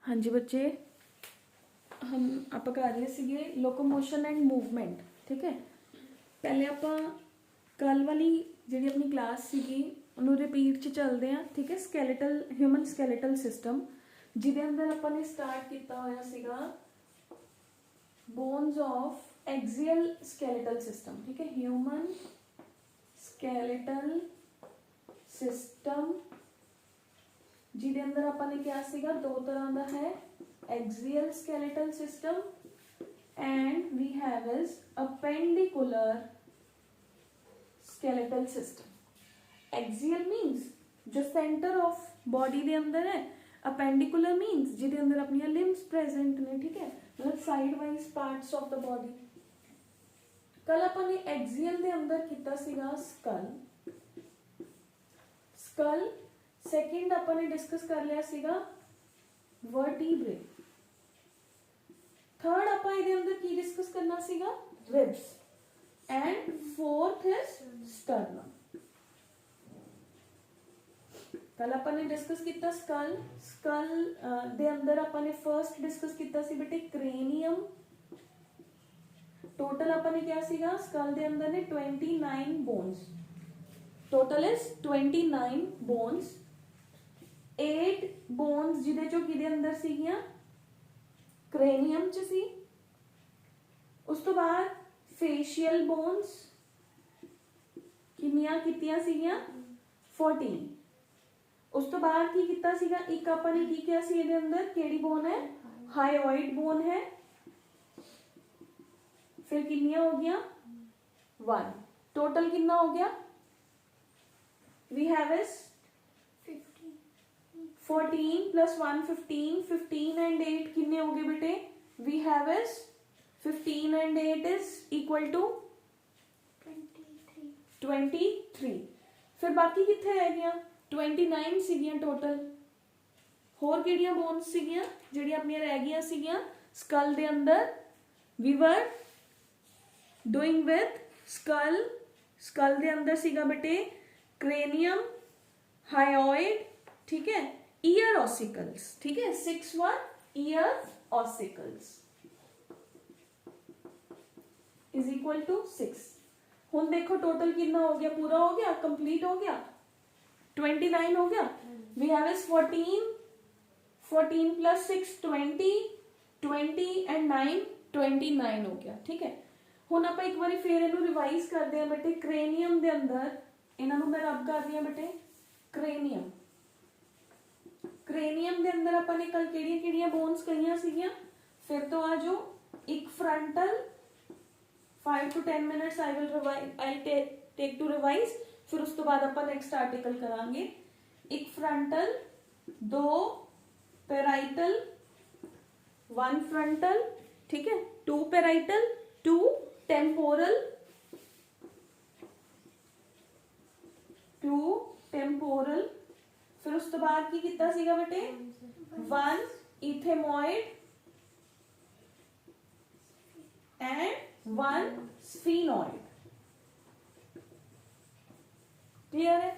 हाँ जी बच्चे, हम आप कर रहे ਸੀਗੇ लोकोमोशन एंड मूवमेंट। ठीक है, पहले आप कल वाली जी अपनी क्लास सीगी उन्होंने रिपीट च चलते हैं। ठीक है, स्कैलेटल ह्यूमन स्कैलेटल सिस्टम जिदे अंदर अपने स्टार्ट किया होया सीगा bones of axial skeletal system. ठीक है, ह्यूमन स्कैलेटल सिस्टम जिदे अंदर अपने क्या सीगा दो तरह का है, axial skeletal system and we have is appendicular skeletal system. Axial means जो सेंटर ऑफ बॉडी दे अंदर है, अपेंडिकुलर मीन्स जिदे अंदर अपनी लिम्स प्रेजेंट ने। ठीक है, मतलब side wise parts of the body. कल अपने एक्सियल दे अंदर कितना सीगा स्कल। स्कल सेकंड अपने डिस्कस कर लिया सीगा वर्टिब्रे। थर्ड आप इहदे अंदर की डिस्कस करना सीगा ribs and fourth is sternum. कल अपने डिस्कस किया स्कल। स्कल दे अंदर अपने फर्स्ट डिस्कस किया सी बेटे क्रेनियम। टोटल अपने क्या सीगा स्कल दे अंदर ने 29 bones. Total is 29 bones. 8 bones जिदे चो किदे अंदर सीगियां क्रेनियम च सी। उस तो बाद फेशियल बोन्स कितनियां कीतियां सीगियां 14। उस तो बाद की किता सीगा एक अपने की क्या सी इहदे अंदर केड़ी बोन है, हायोइड बोन है। फिर कितनियां हो गया 1। टोटल कितना हो गया we have is 14 plus 1 15। 15 and 8 कितने हो गए बेटे we have is 15 and 8 is equal to 23। फिर बाकी कितने रह गया 29 सीगियां टोटल। होर किहड़ियां बोन्स सीगियां जिहड़ियां अपनियां रह गईयां सीगियां स्कल दे अंदर। We were doing with skull. Skull दे अंदर सीगा बेटे क्रेनियम, हायोइड, ठीक है, ईयर ऑसिकल्स। ठीक है, 6 वर ear ossicles is equal to 6। हुन देखो टोटल कितना हो गया, पूरा हो गया, कंप्लीट हो गया, 29 हो गया। We have is 14 plus 6 20 and 9 29 हो गया। ठीक है, हुन आप एक बार फिर इनू रिवाइज करते हैं बेटे। क्रेनियम दे अंदर इन्हों मैं रब कर रही हूं बेटे क्रेनियम। क्रेनियम दे अंदर अपने कल किहड़ियां बोन्स कहियां सीगियां। फिर तो आ जो एक frontal 5 to 10 minutes I will take to revise. फिर उस तो बाद अपन नेक्स्ट आर्टिकल करांगे। एक फ्रंटल, 2 पेराइटल, 1 फ्रंटल, ठीक है, 2 पेराइटल, 2 टेम्पोरल, 2 टेम्पोरल। फिर उस तो बाद की कितना सीगा बेटे 1 इथेमॉइड एंड 1 स्फीनॉइड। क्लियर है,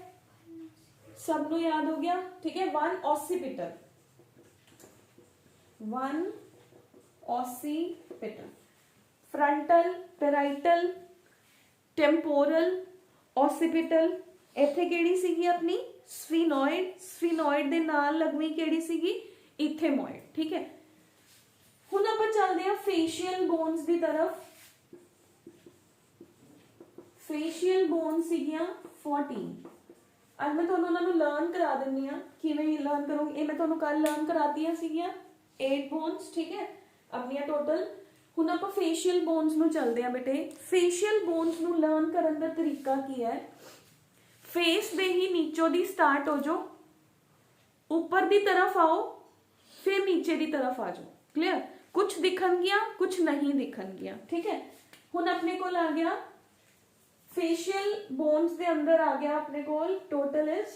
सबको याद हो गया। ठीक है, 1 occipital, 1 occipital, frontal, parietal, temporal, occipital. इत्थे केड़ी सीगी अपनी स्फीनॉइड। स्फीनॉइड दे नाल लगवी केड़ी सीगी इथेमॉइड। ठीक है, हुन आपां चलदे हैं फेशियल बोन्स दी तरफ। फेशियल बोन सीगियां 14। अब मैं तुहानू उन्हां नू लर्न करा दिंदी हां किवें लर्न करोगे। मैं तुहानू कल लर्न करातियां सीगियां 8 बोन्स। ठीक है, अपनियां टोटल। हुन आपां फेशियल बोन्स नू चलदे हैं बेटे। फेशियल बोन्स नू लर्न करन दा तरीका की है, फेस दे ही नीचों दी स्टार्ट हो जाओ, ऊपर दी तरफ आओ, फिर नीचे दी तरफ आ जाओ। क्लियर, कुछ दिखनगियां कुछ नहीं दिखनगियां। ठीक है, हुन अपने कोल आ गया फेशियल बोन्स दे अंदर आ गया अपने कोल टोटल इज।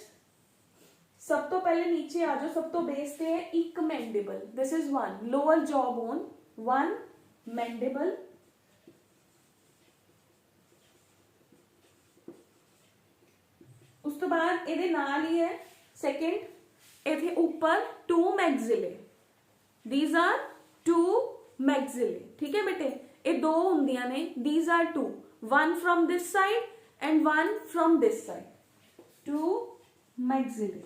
सब तो पहले नीचे आ जाओ, सब तो बेस पे है एक mandible. This is 1 lower jaw bone, 1 mandible, उस तो बाद इहदे नाल ही है सेकंड इथे ऊपर 2 maxillae, these are two maxillae, ठीक है बेटे, ये दो ਹੁੰਦੀਆਂ ਨੇ, these are two, one from this side and one from this side, two maxillae,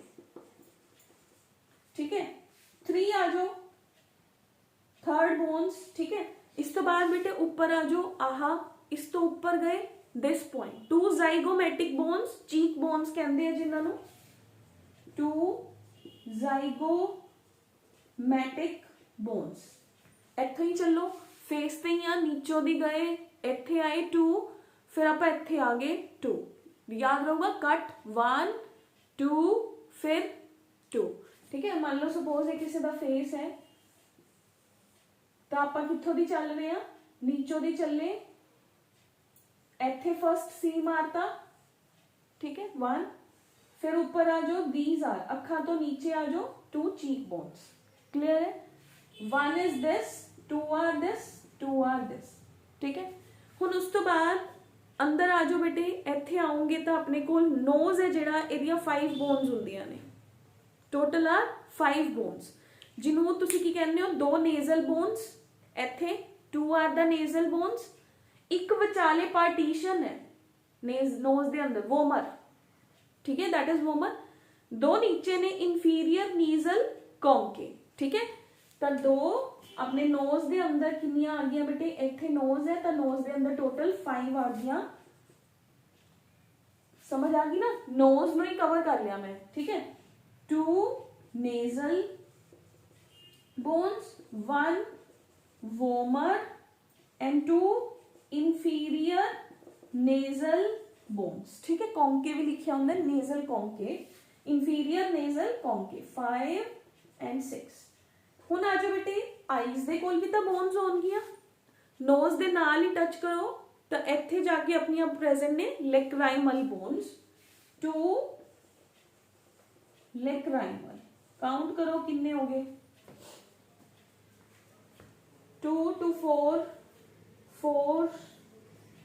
ठीक है। 3 आ जाओ, थर्ड बोन्स, ठीक है। इस तो बाद बेटे ऊपर आ जाओ, आहा इस तो ऊपर गए this point, 2 zygomatic bones, cheek bones कहते हैं जिन्होंने, 2 ਜ਼ਾਈਗੋਮੈਟਿਕ बोन्स। ਇੱਥੇ ही चलो, फेस ਤੇ ही आ, नीचों दी गए ਇੱਥੇ आए 2, फिर आप ਇੱਥੇ आ गए 2, याद रहूगा कट 1 2 फिर 2, ठीक है। मान लो सपोज ये किसी का फेस है, तो आप कितों दी चल रहे हैं, नीचों दी चले, इथे फर्स्ट सी मारता, ठीक है 1, फिर ऊपर आ जाओ, दीज आर अखा तो नीचे आ जाओ 2 चीक बोन्स, क्लियर है। 1 is this, 2 are this, 2 are this, ठीक है। हुण उस तो बाद अंदर आ जाओ बेटे, इथे आओगे तो अपने को नोज है जिहड़ा, इहदियां 5 बोन्स हुंदियां ने, टोटल आर 5 बोन्स, जिन्हों तुसी की कहते हो 2 नेजल बोन्स, इथे 2 आर द नेजल बोन्स, एक विचाले पार्टीशन है नोज दे अंदर, वोमर, ठीक है, दैट इज वोमर। 2 नीचे ने इंफीरियर नीजल कॉन्केव, ठीक है। तो 2 अपने नोज दे अंदर कितनियां आ गई बेटे, इथे नोज है तो नोज दे अंदर टोटल 5 आ गई, समझ आ गई ना, नोज नो ही कवर कर लिया मैं, ठीक है। 2 nasal bones, 1 vomer and 2 inferior nasal bones, ठीक है। कॉन्केव भी लिखा होंगे, nasal concave, inferior nasal concave, 5 and 6। हुण आ जाओ बेटे, आईज दे कोल भी तो बोन्स होणगियां, नोज दे नाल ही टच करो तो इत्थे जाके अपनी प्रेजेंट ने लेक्राइमल बोन्स, 2 लेक्राइमल, काउंट करो कितने हो गए, 2 2 4 4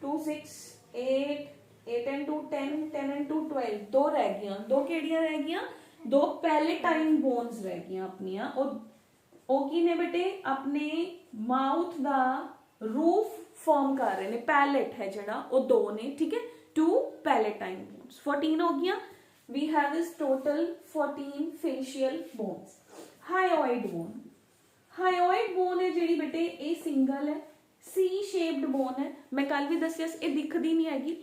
2 6 8 8 and 2 10 10 and 2 12, 2 रह गई, 2 केड़ियां रह गई, 2 पैलेटाइन बोन्स रह गई अपनिया, की ने बेटे अपने माउथ दा रूफ फॉर्म कर रहे ने, पैलेट है जड़ा वो 2 ने, ठीक है, 2 पैलेटाइन बोन्स, 14 हो गया। We have is total 14 facial bones. Hyoid bone, hyoid bone है जी बेटे, ये सिंगल है, सी शेप्ड बोन है, मैं कल भी दसिया ये दिखती नहीं हैगी,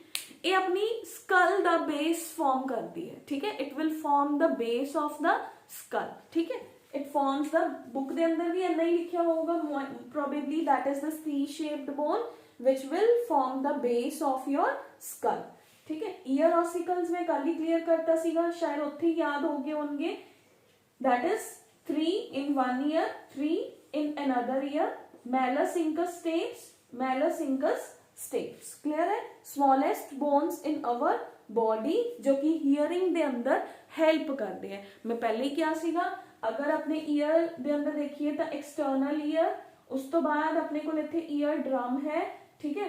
ये अपनी स्कल दा बेस फॉर्म करती है, ठीक है, it will form the base of the skull, ठीक है। It forms the, बुक के अंदर भी इतना ही लिखा होगा, probably that is the C-shaped bone which will form the base of your skull, ठीक है। ईयर ऑसिकल्स में कल ही क्लियर करता सीगा, शायद उत्थे याद हो गए होंगे, that is 3 in one ear, 3 in another ear, malus incus stapes, clear है। Smallest bones in our body जो कि हियरिंग दे अंदर हेल्प करते हैं, मैं पहले ही क्या सीगा, अगर अपने ईयर दे अंदर देखिए तो एक्सटर्नल ईयर, उस तो बाद अपने को इत्थे ईयर ड्रम है, ठीक है,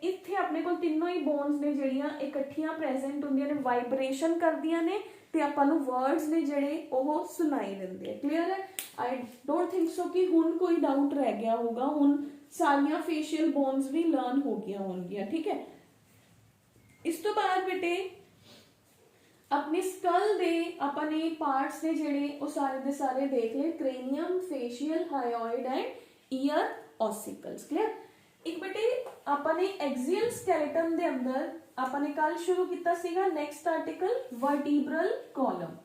इत्थे अपने को तीनों ही बोन्स ने जिहड़ियां इकट्ठियां प्रेजेंट हुंदियां ने, वाइब्रेशन करदियां ने ते आपां नूं वर्ड्स ने जिहड़े ओह सुनाई दिंदे, क्लियर है। आई डोंट थिंक सो कि हुण कोई डाउट रह गया होगा, हुण सारियां फेशियल बोन्स भी लर्न हो गया होंगियां, ठीक है। इस तो बाद बेटे अपने स्कल दे अपने पार्ट्स ने जेड़े वो सारे दे सारे देख ले, cranium, facial, hyoid and ear ossicles, clear. एक बेटे अपने एक्सियल स्केलेटन दे अंदर अपने कल शुरू किया सीगा, नेक्स्ट आर्टिकल वर्टिब्रल कॉलम।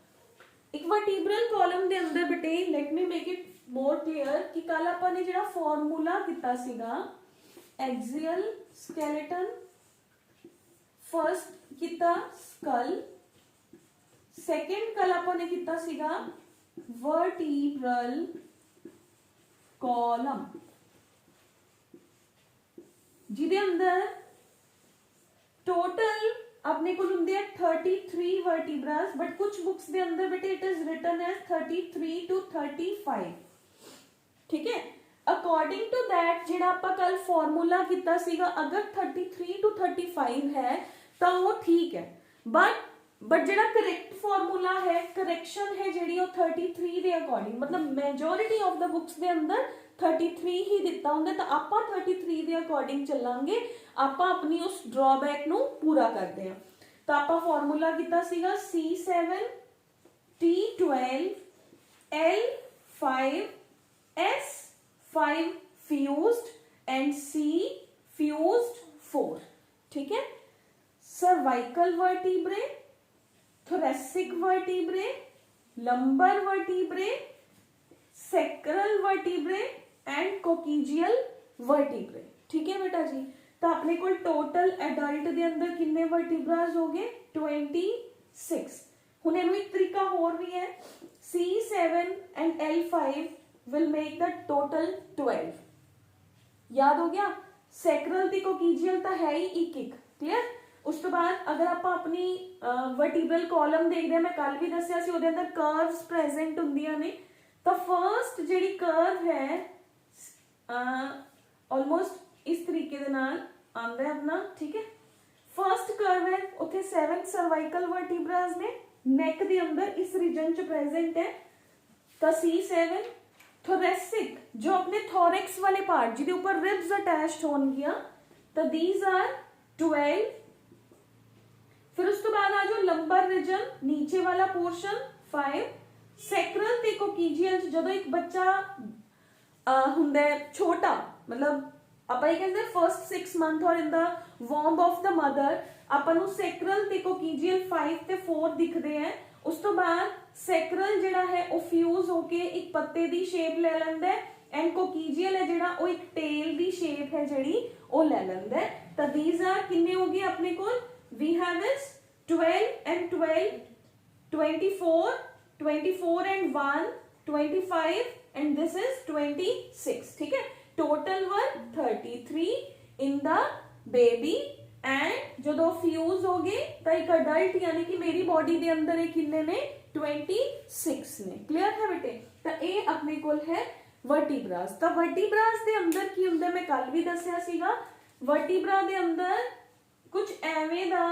एक वर्टिब्रल कॉलम दे अंदर बेटे let me make it more clear कि कल अपने जेड़ा फॉर्मूला किया सीगा, एक्सियल स्केलेटन, फर्स्ट किया स्कल, सेकेंड कल आपने किया सीगा वर्टिब्रल कॉलम, जिदे अंदर टोटल अपने को होंगे 33 वर्टिब्रास, बट कुछ बुक्स दे अंदर बेटे it is written as 33 to 35, ठीक है। अकॉर्डिंग टू दैट जेड़ा आपा कल फॉर्मूला किया सीगा, अगर 33 to 35 है तो वो ठीक है, बट बट जेड़ा करेक्ट फॉर्मूला है, करेक्शन है जेड़ी वो 33 दे अकॉर्डिंग, मतलब मेजोरिटी ऑफ द बुक्स दे अंदर 33 ही दिता हुंदा, तो आपां 33 दे अकॉर्डिंग चलांगे, आपां अपनी उस ड्रॉबैक नू पूरा करदे हां। तो आपां फॉर्मूला कीता सीगा C7 T12 L5 S5 fused and C fused 4, ठीक है। Cervical vertebrae, thoracic vertebrae, lumbar vertebrae, sacral vertebrae and coccygeal vertebrae, ठीक है बेटा जी। तो अपने को टोटल एडल्ट दे अंदर कितने वर्टिब्रास हो गए 26। हुण इहनूं एक तरीका होर भी है, C7 and L5 will make the total 12, याद हो गया। सैक्रल ते कोकीजियल तो है ही एक, क्लियर। उस तो बाद अगर आप अपनी वर्टिब्रल कॉलम देखते हैं, मैं कल भी दसिया सी उहदे अंदर कर्व्स प्रेजेंट हुंदियां ने। तो फर्स्ट जिहड़ी कर्व है ऑलमोस्ट इस तरीके दे नाल आंदा है अपना, ठीक है। फर्स्ट कर्व है उत्थे 7 सर्वाइकल वर्टिब्रास ने नेक दे अंदर इस रीजन च प्रेजेंट है। तो C7 थोरेसिक जो अपने थोरेक्स वाले पार्ट जिहदे ऊपर रिब्स अटैच्ड होणगियां, तो दीज आर 12। फिर उस तो बाद आ जाओ लंबर रीजन, नीचे वाला पोर्शन 5। सैक्रल ते कोकीजियल जदों एक बच्चा हुंदा है छोटा, मतलब ਆਪਾਂ ਇਹ ਕਹਿੰਦੇ फर्स्ट 6 मंथ और इन द वॉर्म ऑफ द मदर, ਆਪਾਂ ਨੂੰ सैक्रल ते कोकीजियल 5 ते 4 दिखते हैं। उस तो बाद सैक्रल जिहड़ा है वो फ्यूज होके एक पत्ते दी शेप ले लैंदा है, एंड कोकीजियल है जिहड़ा वो एक टेल दी शेप है जिहड़ी वो ले लैंदा है। तो दीज आर किन्ने हो गए अपने कोल, we have is 12 and 12, 24, 24 and 1, 25 and this is 26, ठीक है। Total were 33 in the baby, and जो फ्यूज हो गए तो एक अडल्ट यानी कि मेरी बॉडी के अंदर ये किन्ने ने 26 ने, क्लियर है बेटे। तो ये अपने कोल है वर्टिब्रास। तो वर्टिब्रास के अंदर की हुंदा, मैं कल भी दसिया सीगा, वर्टिब्रा के अंदर कुछ एवें दा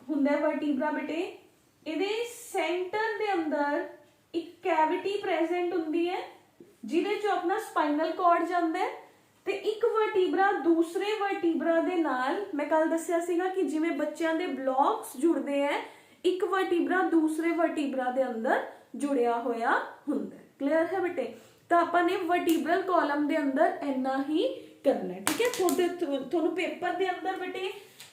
हुंदा वर्टिब्रा बेटे। इहदे सेंटर दे अंदर एक कैविटी प्रेजेंट हुंदी है जिहदे चों अपना स्पाइनल कॉर्ड जांदा है, ते एक वर्टिब्रा दूसरे वर्टिब्रा दे नाल, मैं कल दसिया सीगा कि जिवें बच्चों दे ब्लॉक्स जुड़दे हैं, एक वर्टिब्रा दूसरे वर्टिब्रा दे अंदर जुड़िया होया हुंदा है, क्लियर है बेटे। तो आपां ने वर्टिब्रल कॉलम दे अंदर इन्ना ही करना है, ठीक है। थोनू पेपर दे अंदर बेटे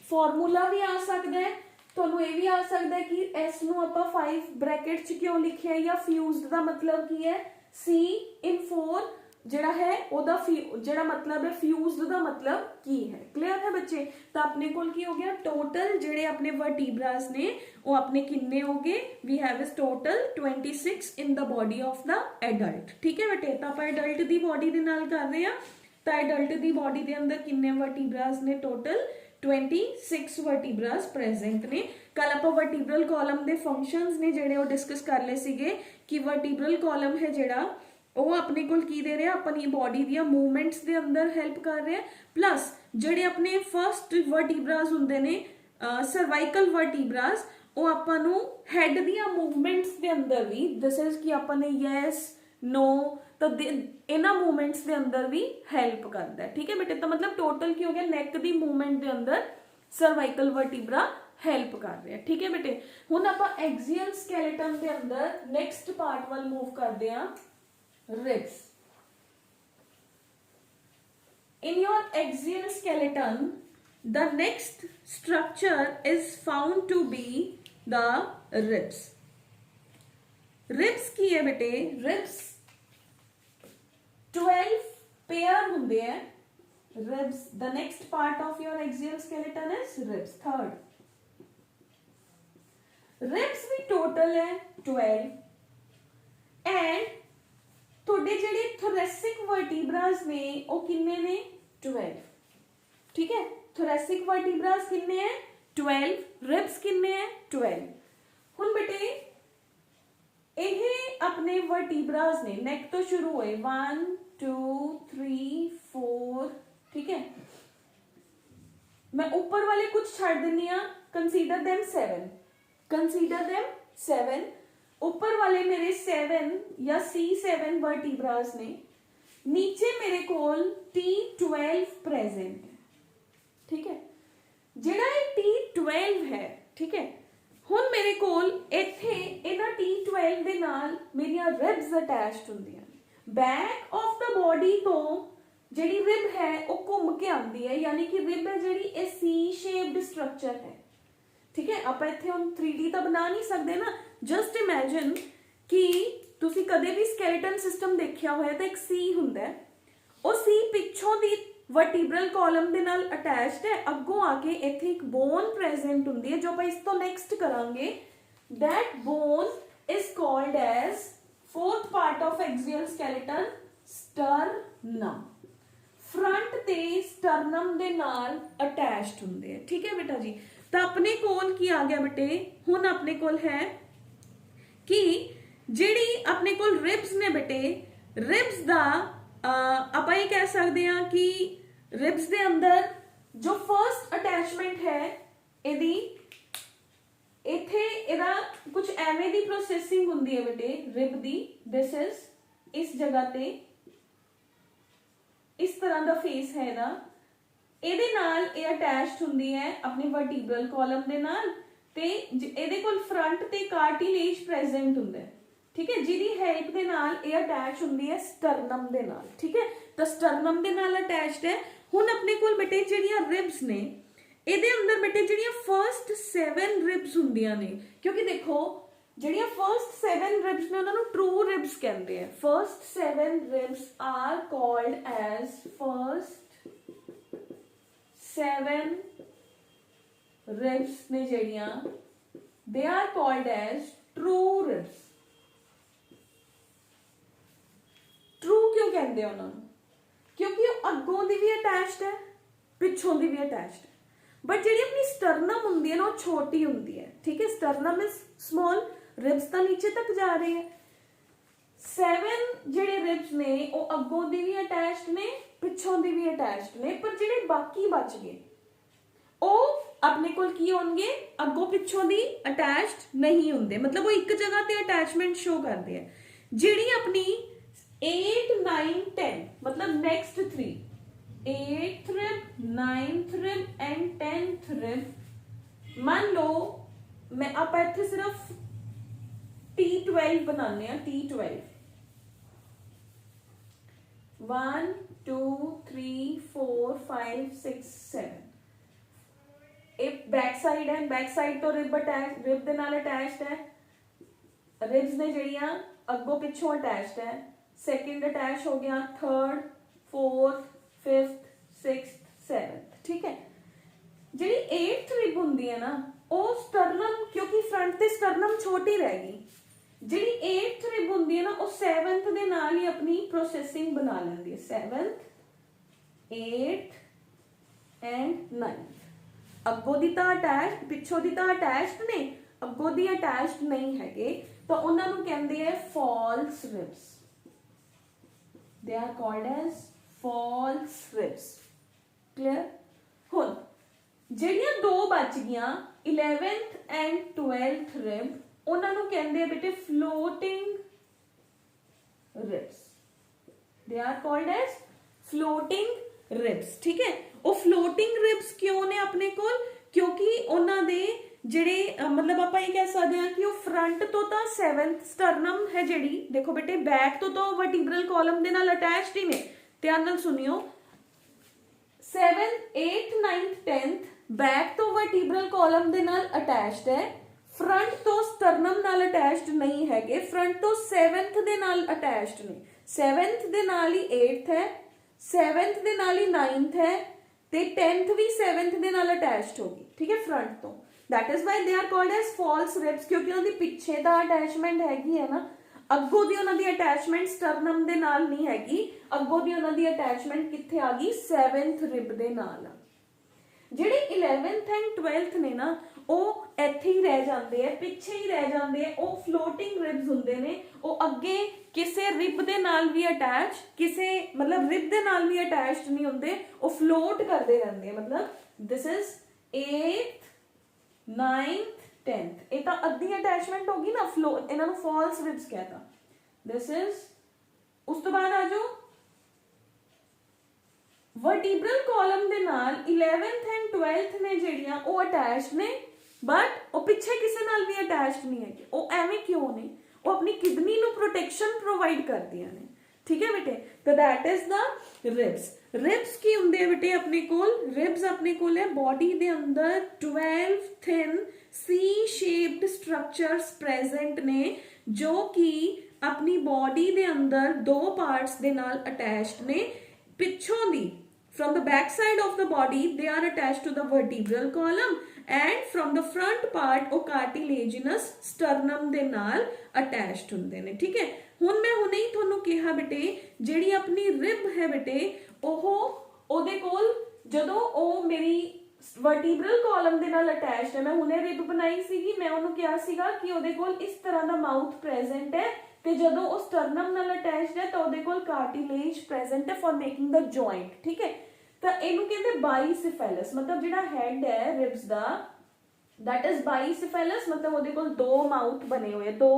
फॉर्मूला भी आ सकता है, थोनू ये भी आ सकता है कि एस नू आपां 5 ब्रैकेट च क्यों लिखिया, या फ्यूज्ड दा मतलब की है C in 4 जिहड़ा है ओदा जिहड़ा मतलब है फ्यूज्ड दा मतलब की है, क्लियर है बच्चे। तो अपने कोल की हो गया टोटल जिहड़े अपने वर्टिब्रास ने वो अपने किन्ने हो गए, we have is total 26 in the body of the adult, ठीक है बेटे। तो आप एडल्ट दी बॉडी दे नाल कर रहे हैं, तो एडल्ट दी बॉडी दे अंदर किन्ने वर्टिब्रास ने, टोटल 26 वर्टिब्रास प्रेजेंट ने। कल आप वर्टिब्रल कॉलम दे फंक्शंस ने जिहड़े वो डिस्कस कर ले सीगे कि वर्टिब्रल कॉलम है जिहड़ा वो अपने कोल की दे रहे हैं, अपनी बॉडी दी मूवमेंट्स दे अंदर हेल्प कर रहे हैं, प्लस जिहड़े अपने फर्स्ट वर्टिब्रास हुंदे ने सर्वाइकल वर्टिब्रास, वो आपां नू हेड दी मूवमेंट्स दे अंदर भी, दिस इज कि आपां ने यस नो, तो इन्हां मूवमेंट्स दे अंदर भी हेल्प करता है, ठीक है बेटे। तो मतलब टोटल की हो गया नेक दी मूवमेंट दे अंदर सर्वाइकल वर्टिब्रा हेल्प कर रहे हैं, ठीक है बेटे। हुण आपां एक्सियल स्केलेटन दे अंदर नेक्स्ट पार्ट वाल मूव करदे हां, ribs. In your axial skeleton, the next structure is found to be the ribs. Ribs की है बेटे, ribs 12 पेयर होंगे हैं ribs. The next part of your axial skeleton is ribs, third. Ribs भी total है 12 and थोड़े जेडे thoracic vertebras ने वो किन्ने ने 12, ठीक है। थोरेसिक वर्टिब्रास किन्ने हैं 12, रिब्स किन्ने हैं 12। हुन बेटे ये अपने वर्टिब्रास ने नेक तो शुरू हुए 1 2 3 4, ठीक है। मैं ऊपर वाले कुछ छाड़ देनी हां, कंसीडर देम 7, कंसीडर देम 7, ऊपर वाले मेरे 7 या C7 वर्टिब्रास ने, नीचे मेरे कोल T12 प्रेजेंट है, ठीक है। ਜਿਹੜਾ ਇਹ T12 ਹੈ, ਠੀਕ ਹੈ, ਹੁਣ ਮੇਰੇ ਕੋਲ ਇੱਥੇ ਇਹਨਾਂ T12 ਦੇ ਨਾਲ ਮੇਰੀਆਂ ਰਿਬਸ ਅਟੈਚਡ ਹੁੰਦੀਆਂ ਨੇ। ਬੈਕ ਆਫ ਦਾ ਬੋਡੀ ਤੋਂ ਜਿਹੜੀ ਰਿਬ ਹੈ ਉਹ ਘੁੰਮ ਕੇ ਆਉਂਦੀ ਹੈ, ਯਾਨੀ ਕਿ ਰਿਬ ਹੈ ਜਿਹੜੀ ਇਹ C ਸ਼ੇਪਡ ਸਟਰਕਚਰ ਹੈ, ਠੀਕ ਹੈ। ਆਪਾਂ ਇੱਥੇ ਹੁਣ 3D ਤਾਂ ਬਣਾ ਨਹੀਂ ਸਕਦੇ ਨਾ, ਜਸਟ ਇਮੇਜਿਨ ਕਿ ਤੁਸੀਂ ਕਦੇ ਵੀ ਸਕੈਲੇਟਨ ਸਿਸਟਮ ਦੇਖਿਆ ਹੋਇਆ ਤਾਂ ਇੱਕ C ਹੁੰਦਾ ਹੈ, ਉਹ C ਪਿੱਛੋਂ ਦੀ वर्टिब्रल कॉलम ਦੇ ਨਾਲ ਅਟੈਚਡ ਹੈ, ਅੱਗੋਂ ਆ ਕੇ ਇੱਥੇ ਇੱਕ ਬੋਨ ਪ੍ਰੈਜ਼ੈਂਟ ਹੁੰਦੀ ਹੈ ਜੋ ਆਪਾਂ ਇਸ ਤੋਂ ਨੈਕਸਟ ਕਰਾਂਗੇ। that bone is called as fourth part of axial skeleton, sternum। Front ਤੇ ਸਟਰਨਮ ਦੇ ਨਾਲ ਅਟੈਚਡ ਹੁੰਦੇ ਆ, ਠੀਕ ਹੈ ਬੇਟਾ ਜੀ। ਤਾਂ ਆਪਣੇ ਕੋਲ ਕੀ ਆ ਗਿਆ ਬੇਟੇ, ਹੁਣ ਆਪਣੇ ਕੋਲ ਹੈ ਕਿ ਜਿਹੜੀ ਆਪਣੇ ਕੋਲ ਰਿਬਸ ਨੇ ਬੇਟੇ, ਰਿਬਸ ਦਾ ਆਪਾਂ ਇਹ ਕਹਿ ਸਕਦੇ ਹਾਂ ਕਿ ਰਿਬਸ ਦੇ ਅੰਦਰ ਜੋ ਫਰਸਟ ਅਟੈਚਮੈਂਟ ਹੈ ਇਹਦੀ, ਇੱਥੇ ਇਹਦਾ ਕੁਝ ਐਵੇਂ ਦੀ ਪ੍ਰੋਸੈਸਿੰਗ ਹੁੰਦੀ ਹੈ ਬੇਟੇ ਰਿਬ ਦੀ। ਦਿਸ ਇਜ਼ ਇਸ ਜਗ੍ਹਾ ਤੇ ਇਸ ਤਰ੍ਹਾਂ ਦਾ ਫੇਸ ਹੈ ਇਹਦਾ, ਇਹਦੇ ਨਾਲ ਇਹ ਅਟੈਚਡ ਹੁੰਦੀ ਹੈ ਆਪਣੀ ਵਰਟੀਬਰਲ ਕਾਲਮ ਦੇ ਨਾਲ, ਤੇ ਇਹਦੇ ਕੋਲ ਫਰੰਟ ਤੇ ਕਾਰਟਿਲੇਜ ਪ੍ਰੈਜ਼ੈਂਟ ਹੁੰਦਾ ਹੈ, ਠੀਕ ਹੈ, ਜਿਹਦੀ ਹੈਲਪ ਦੇ ਨਾਲ ਇਹ ਅਟੈਚ ਹੁੰਦੀ ਹੈ ਸਟਰਨਮ ਦੇ ਨਾਲ, ਠੀਕ ਹੈ। ਤਾਂ ਸਟਰਨਮ ਦੇ ਨਾਲ ਅਟੈਚਡ ਹੈ। ਹੁਣ ਆਪਣੇ ਕੋਲ ਬੇਟੇ ਜਿਹੜੀਆਂ ਰਿਬਸ ਨੇ, ਇਹਦੇ ਅੰਦਰ ਬੇਟੇ ਜਿਹੜੀਆਂ ਫਰਸਟ 7 ਰਿਬਸ ਹੁੰਦੀਆਂ ਨੇ, ਕਿਉਂਕਿ ਦੇਖੋ ਜਿਹੜੀਆਂ ਫਰਸਟ 7 ਰਿਬਸ ਨੇ ਉਹਨਾਂ ਨੂੰ ਟਰੂ ਰਿਬਸ ਕਹਿੰਦੇ ਆ। First 7 ribs are called as first 7 ribs ਨੇ ਜਿਹੜੀਆਂ, they are called as true ribs. True क्यों कहते हैं उन्होंने, क्योंकि अगों दी भी अटैच्ड है, पिछों दी भी अटैच्ड है, बट जी अपनी स्टरनम होंगी है ना वो छोटी होंगी है, ठीक है। स्टरनम इज स्मॉल, रिब्स तो नीचे तक जा रहे हैं। 7 जेडे रिब्स ने वो अगों दी भी अटैच्ड ने, पिछों दी भी अटैच्ड ने, पर जेडे बाकी बच गए वो अपने कोल की होंगे, अगों पिछों दी अटैच्ड नहीं होंगे, मतलब वो एक जगह ते अटैचमेंट शो करते हैं। जिहड़ी अपनी 8, 9, 10 मतलब next 3, 8th rib, 9th rib and 10th rib, मान लो मैं आप इत्थे सिर्फ T12 बनाने हैं, T12 1 2 3 4 5 6 7 एक बैक साइड है, बैक साइड तो रिब अटैच, रिब दे नाल अटैच्ड है, रिब्स ने जड़ियां अगों पिछों अटैच्ड है। सेकंड अटैच हो गया, third, fourth, fifth, sixth, seventh, ठीक है। जी 8th रिब होंगी है ना वो स्टरनम, क्योंकि फ्रंट ते स्टरनम छोटी रहेगी, जी 8th रिब होंगी है ना वो 7th दे नाल ही अपनी प्रोसेसिंग बना लेंदी है। 7th, 8th एंड 9th अगों दी तां अटैच्ड, पिछों दी तां अटैच्ड ने, अगों दी अटैच्ड नहीं हैगे, तो उन्हां नूं कहंदे है false ribs. They are called as false ribs, clear। हुन ਜਿਹੜੀਆਂ ਦੋ ਬਚ ਗਈਆਂ 11th and 12th rib, ਉਹਨਾਂ ਨੂੰ ਕਹਿੰਦੇ ਆ ਬੇਟੇ floating ribs। They are called as floating ribs, ठीक है। ਉਹ floating ribs ਕਿਉਂ ਨੇ ਆਪਣੇ ਕੋਲ, ਕਿਉਂਕਿ ਉਹਨਾਂ ਦੇ ਜਿਹੜੇ मतलब ਆਪਾਂ ਇਹ ਕਹਿ ਸਕਦੇ ਹਾਂ ਕਿ ਉਹ ਫਰੰਟ ਤੋਂ ਤਾਂ 7th ਸਟਰਨਮ ਹੈ ਜਿਹੜੀ, ਦੇਖੋ ਬੇਟੇ ਬੈਕ ਤੋਂ ਤਾਂ ਵਰਟੀਬਰਲ ਕਾਲਮ ਦੇ ਨਾਲ ਅਟੈਚਡ ਹੀ ਨੇ, ਧਿਆਨ ਨਾਲ ਸੁਣਿਓ। 7th 8th 9th 10th back तो वर्टिब्रल कॉलम दे नाल अटैच्ड है, फ्रंट तो स्टरनम नाल अटैच्ड नहीं है, फ्रंट तो 7th दे नाल अटैच्ड ने, 7th दे नाल ही 8th है, 7th दे नाल ही 9th है, ते 10th भी 7th दे नाल अटैच्ड होगी, ठीक है, फ्रंट तो। That is why they are called as false ribs, क्योंकि उन्हां दी पिछे दा अटैचमेंट हैगी है ना, अगों दी उन्हां दी अटैचमेंट स्टरनम दे नाल नहीं हैगी, अगों दी उन्हां दी अटैचमेंट कित्थे आ गई 7th रिब दे नाल। ਜਿਹੜੇ 11th एंड 12th ने ना ਉਹ ਇੱਥੇ ਹੀ ਰਹਿ ਜਾਂਦੇ ਆ, ਪਿੱਛੇ ਹੀ ਰਹਿ ਜਾਂਦੇ ਆ, ਉਹ ਫਲੋਟਿੰਗ ਰਿਬਸ ਹੁੰਦੇ ਨੇ, ਉਹ ਅੱਗੇ ਕਿਸੇ ਰਿਬ ਦੇ ਨਾਲ ਵੀ ਅਟੈਚ, ਕਿਸੇ मतलब ਰਿਬ ਦੇ ਨਾਲ ਵੀ ਅਟੈਚਡ ਨਹੀਂ ਹੁੰਦੇ, ਉਹ ਫਲੋਟ ਕਰਦੇ ਰਹਿੰਦੇ ਆ। मतलब this is 8th 9th 10th। ਇਹ ਤਾਂ ਅੱਧੀ ਅਟੈਚਮੈਂਟ ਹੋ ਗਈ ਨਾ, ਫਲੋ ਇਹਨਾਂ ਨੂੰ ਫਾਲਸ ਰਿਬਸ कहता। ਦਿਸ ਇਜ਼, ਉਸ ਤੋਂ ਬਾਅਦ ਆ ਜਾਓ वर्टिब्रल कॉलम ਦੇ ਨਾਲ 11th ਐਂਡ 12th ਨੇ ਜਿਹੜੀਆਂ ਉਹ ਅਟੈਚਡ ਨੇ, ਬਟ ਉਹ ਪਿੱਛੇ ਕਿਸੇ ਨਾਲ ਵੀ ਅਟੈਚਡ ਨਹੀਂ ਹੈਗੇ। ਉਹ ਐਵੇਂ ਕਿਉਂ ਨੇ? ਉਹ ਆਪਣੀ ਕਿਡਨੀ ਨੂੰ ਪ੍ਰੋਟੈਕਸ਼ਨ ਪ੍ਰੋਵਾਈਡ ਕਰਦੀਆਂ ਨੇ, ਠੀਕ ਹੈ ਬੇਟੇ। ਤਾਂ ਦੈਟ ਇਜ਼ ਦਾ ਰਿਬਸ। ਰਿਬਸ ਕੀ ਹੁੰਦੇ ਆ ਬੇਟੇ ਆਪਣੇ ਕੋਲ? ਰਿਬਸ ਆਪਣੇ ਕੋਲ ਹੈ ਬੋਡੀ ਦੇ ਅੰਦਰ 12 ਥਿਨ ਸੀ ਸ਼ੇਪਡ ਸਟਰਕਚਰਸ ਪ੍ਰੈਜ਼ੈਂਟ ਨੇ, ਜੋ ਕਿ ਆਪਣੀ ਬੋਡੀ ਦੇ ਅੰਦਰ ਦੋ ਪਾਰਟਸ ਦੇ ਨਾਲ ਅਟੈਚਡ ਨੇ। ਪਿੱਛੋਂ ਦੀ from the back side of the body they are attached to the vertebral column, and from the front part ਉਹ cartilaginous sternum ਦੇ ਨਾਲ attached ਹੁੰਦੇ ਨੇ, ਠੀਕ ਹੈ। ਹੁਣ ਮੈਂ ਹੁਣੇ ਹੀ ਤੁਹਾਨੂੰ ਕਿਹਾ ਬੇਟੇ, ਜਿਹੜੀ ਆਪਣੀ ਰਿਬ ਹੈ ਬੇਟੇ, ਉਹਦੇ ਕੋਲ ਜਦੋਂ ਉਹ ਮੇਰੀ vertebral column ਦੇ ਨਾਲ attached ਹੈ, ਮੈਂ ਹੁਣੇ ਰਿਬ ਬਣਾਈ ਸੀਗੀ, ਮੈਂ ਉਹਨੂੰ ਕਿਹਾ ਸੀਗਾ ਕਿ ਉਹਦੇ ਕੋਲ ਇਸ ਤਰ੍ਹਾਂ ਦਾ ਮਾਊਥ ਪ੍ਰੈਜ਼ੈਂਟ ਹੈ, ਤੇ ਜਦੋਂ ਉਹ ਸਟਰਨਮ ਨਾਲ ਅਟੈਚਡ ਹੈ ਤਾਂ ਉਹਦੇ ਕੋਲ ਕਾਰਟਿਲੇਜ ਪ੍ਰੈਜ਼ੈਂਟ ਹੈ ਫॉर ਮੇਕਿੰਗ ਦ ਜੁਆਇੰਟ, ਠੀਕ ਹੈ। ਤਾਂ ਇਹਨੂੰ ਕਹਿੰਦੇ ਬਾਈਸਿਫੈਲਸ, ਮਤਲਬ ਜਿਹੜਾ ਹੈਡ ਹੈ ਰਿਬਸ ਦਾ, that is ਬਾਈਸਿਫੈਲਸ, ਮਤਲਬ ਉਹਦੇ ਕੋਲ ਦੋ ਮਾਊਥ ਬਣੇ ਹੋਏ, ਦੋ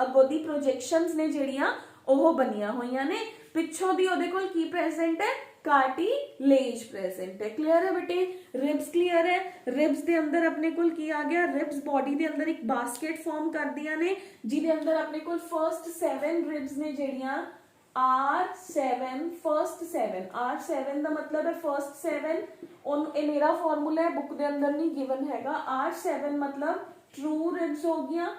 ਅੱਗੋਂ ਦੀ ਪ੍ਰੋਜੈਕਸ਼ਨਸ ਨੇ ਜਿਹੜੀਆਂ ਉਹ ਬਣੀਆਂ ਹੋਈਆਂ ਨੇ। ਪਿੱਛੋਂ ਦੀ ਉਹਦੇ ਕੋਲ ਕੀ ਪ੍ਰੈਜ਼ੈਂਟ ਹੈ? ਕਾਰਟਿਲੇਜ ਪ੍ਰੈਜ਼ੈਂਟ ਹੈ। ਕਲੀਅਰ ਹੈ ਬੇਟੇ? ਰਿਬਸ ਕਲੀਅਰ ਹੈ। ਰਿਬਸ ਦੇ ਅੰਦਰ ਆਪਣੇ ਕੋਲ ਕੀ ਆ ਗਿਆ? ਰਿਬਸ ਬੋਡੀ ਦੇ ਅੰਦਰ ਇੱਕ ਬਾਸਕਟ ਫਾਰਮ ਕਰਦੀਆਂ ਨੇ, ਜਿਹਦੇ ਅੰਦਰ ਆਪਣੇ ਕੋਲ ਫਰਸਟ 7 ਰਿਬਸ ਨੇ ਜਿਹੜੀਆਂ R7, ਫਰਸਟ 7, R7 ਦਾ ਮਤਲਬ ਹੈ ਫਰਸਟ 7। ਇਹ ਮੇਰਾ ਫਾਰਮੂਲਾ ਹੈ, ਬੁੱਕ ਦੇ ਅੰਦਰ ਨਹੀਂ ਗਿਵਨ ਹੈਗਾ। R7 ਮਤਲਬ ਟਰੂ ਰਿਬਸ ਹੋ ਗਈਆਂ।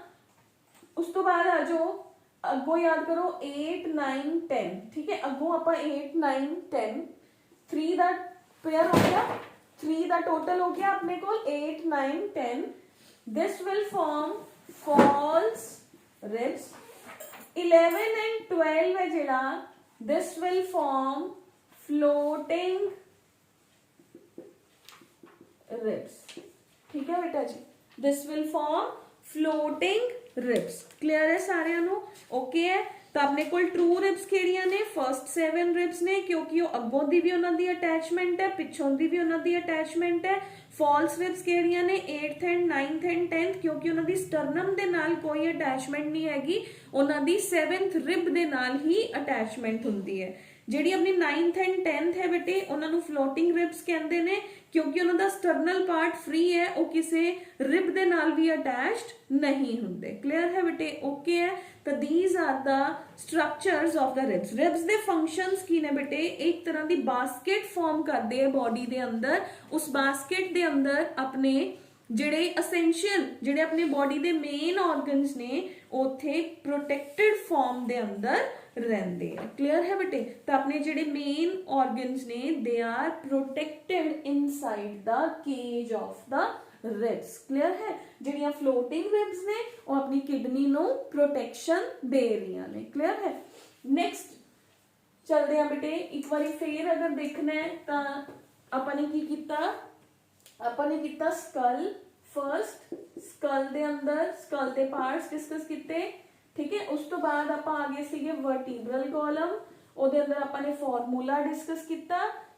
ਉਸ ਤੋਂ ਬਾਅਦ ਆ ਜਾਓ ਅੱਗੋਂ, याद करो 8 9 10, ठीक है। अगों ਆਪਾਂ 8 9 10 3 ਦਾ पेयर हो गया, 3 ਦਾ टोटल हो गया अपने को 8 9 10। this will form false ribs। 11 and 12 है जेड़ा, this will form floating ribs, ठीक है बेटा जी। this will form floating ribs. Clear है सारिਆਂ ਨੂੰ? ओके है। ਤਾਂ ਆਪਣੇ ਕੋਲ ਟਰੂ ਰਿਬਸ ਕਿਹੜੀਆਂ ਨੇ? ਫਰਸਟ 7 ਰਿਬਸ ਨੇ, ਕਿਉਂਕਿ ਉਹ ਅੱਗੋਂ ਦੀ ਵੀ ਉਹਨਾਂ ਦੀ ਅਟੈਚਮੈਂਟ ਹੈ, ਪਿੱਛੋਂ ਦੀ ਵੀ ਉਹਨਾਂ ਦੀ ਅਟੈਚਮੈਂਟ ਹੈ। ਫਾਲਸ ਰਿਬਸ ਕਿਹੜੀਆਂ ਨੇ? 8th and 9th and 10th, ਕਿਉਂਕਿ ਉਹਨਾਂ ਦੀ ਸਟਰਨਮ ਦੇ ਨਾਲ ਕੋਈ ਅਟੈਚਮੈਂਟ ਨਹੀਂ ਹੈਗੀ, ਉਹਨਾਂ ਦੀ 7th ਰਿਬ ਦੇ ਨਾਲ ਹੀ ਅਟੈਚਮੈਂਟ ਹੁੰਦੀ ਹੈ। ਜਿਹੜੀ ਆਪਣੀ 9th ਐਂਡ 10th ਹੈ ਬੇਟੇ, ਉਹਨਾਂ ਨੂੰ ਫਲੋਟਿੰਗ ਰਿਬਸ ਕਹਿੰਦੇ ਨੇ, ਕਿਉਂਕਿ ਉਹਨਾਂ ਦਾ ਸਟਰਨਲ ਪਾਰਟ ਫ੍ਰੀ ਹੈ, ਉਹ ਕਿਸੇ ਰਿਬ ਦੇ ਨਾਲ ਵੀ ਅਟੈਚਡ ਨਹੀਂ ਹੁੰਦੇ। ਕਲੀਅਰ ਹੈ ਬੇਟੇ? ਓਕੇ ਹੈ। ਤਾਂ these are the structures of the ribs। ribs ਦੇ functions ਕੀ ਨੇ ਬੇਟੇ? ਇੱਕ ਤਰ੍ਹਾਂ ਦੀ ਬਾਸਕਟ ਫਾਰਮ ਕਰਦੇ ਆ ਬੋਡੀ ਦੇ ਅੰਦਰ। ਉਸ ਬਾਸਕਟ ਦੇ ਅੰਦਰ ਆਪਣੇ ਜਿਹੜੇ ਅਸੈਂਸ਼ੀਅਲ, ਜਿਹੜੇ ਆਪਣੇ ਬੋਡੀ ਦੇ ਮੇਨ ਆਰਗਨਸ ਨੇ, ਉੱਥੇ ਪ੍ਰੋਟੈਕਟਡ ਫਾਰਮ ਦੇ ਅੰਦਰ ਰਹਿੰਦੇ ਆ। ਕਲੀਅਰ ਹੈ ਬੇਟੇ? ਤਾਂ ਆਪਣੇ ਜਿਹੜੇ ਮੇਨ ਆਰਗਨਸ ਨੇ, they are protected inside the cage of the ribs. Clear ਹੈ? ਜਿਹੜੀਆਂ ਫਲੋਟਿੰਗ ਰਿਬਸ ਨੇ ਉਹ ਆਪਣੀ ਕਿਡਨੀ ਨੂੰ ਪ੍ਰੋਟੈਕਸ਼ਨ ਦੇ ਰਹੀਆਂ ਨੇ। ਕਲੀਅਰ ਹੈ? ਨੈਕਸਟ ਚਲਦੇ ਆ ਬੇਟੇ, ਇੱਕ ਵਾਰੀ ਫੇਰ ਅਗਰ ਦੇਖਣਾ ਹੈ ਤਾਂ ਆਪਾਂ ਨੇ ਕੀ ਕੀਤਾ? ਆਪਾਂ ਨੇ ਕੀਤਾ ਸਕਲ ਫਰਸਟ, ਸਕਲ ਦੇ ਅੰਦਰ ਸਕਲ ਦੇ ਪਾਰਟਸ ਡਿਸਕਸ ਕੀਤੇ, ਠੀਕ ਹੈ। ਉਸ ਤੋਂ ਬਾਅਦ ਆਪਾਂ ਆ ਗਏ ਸੀਗੇ ਵਰਟੀਬਰਲ ਕਾਲਮ, ਉਹਦੇ ਅੰਦਰ ਆਪਾਂ ਨੇ ਫਾਰਮੂਲਾ ਡਿਸਕਸ ਕੀਤਾ।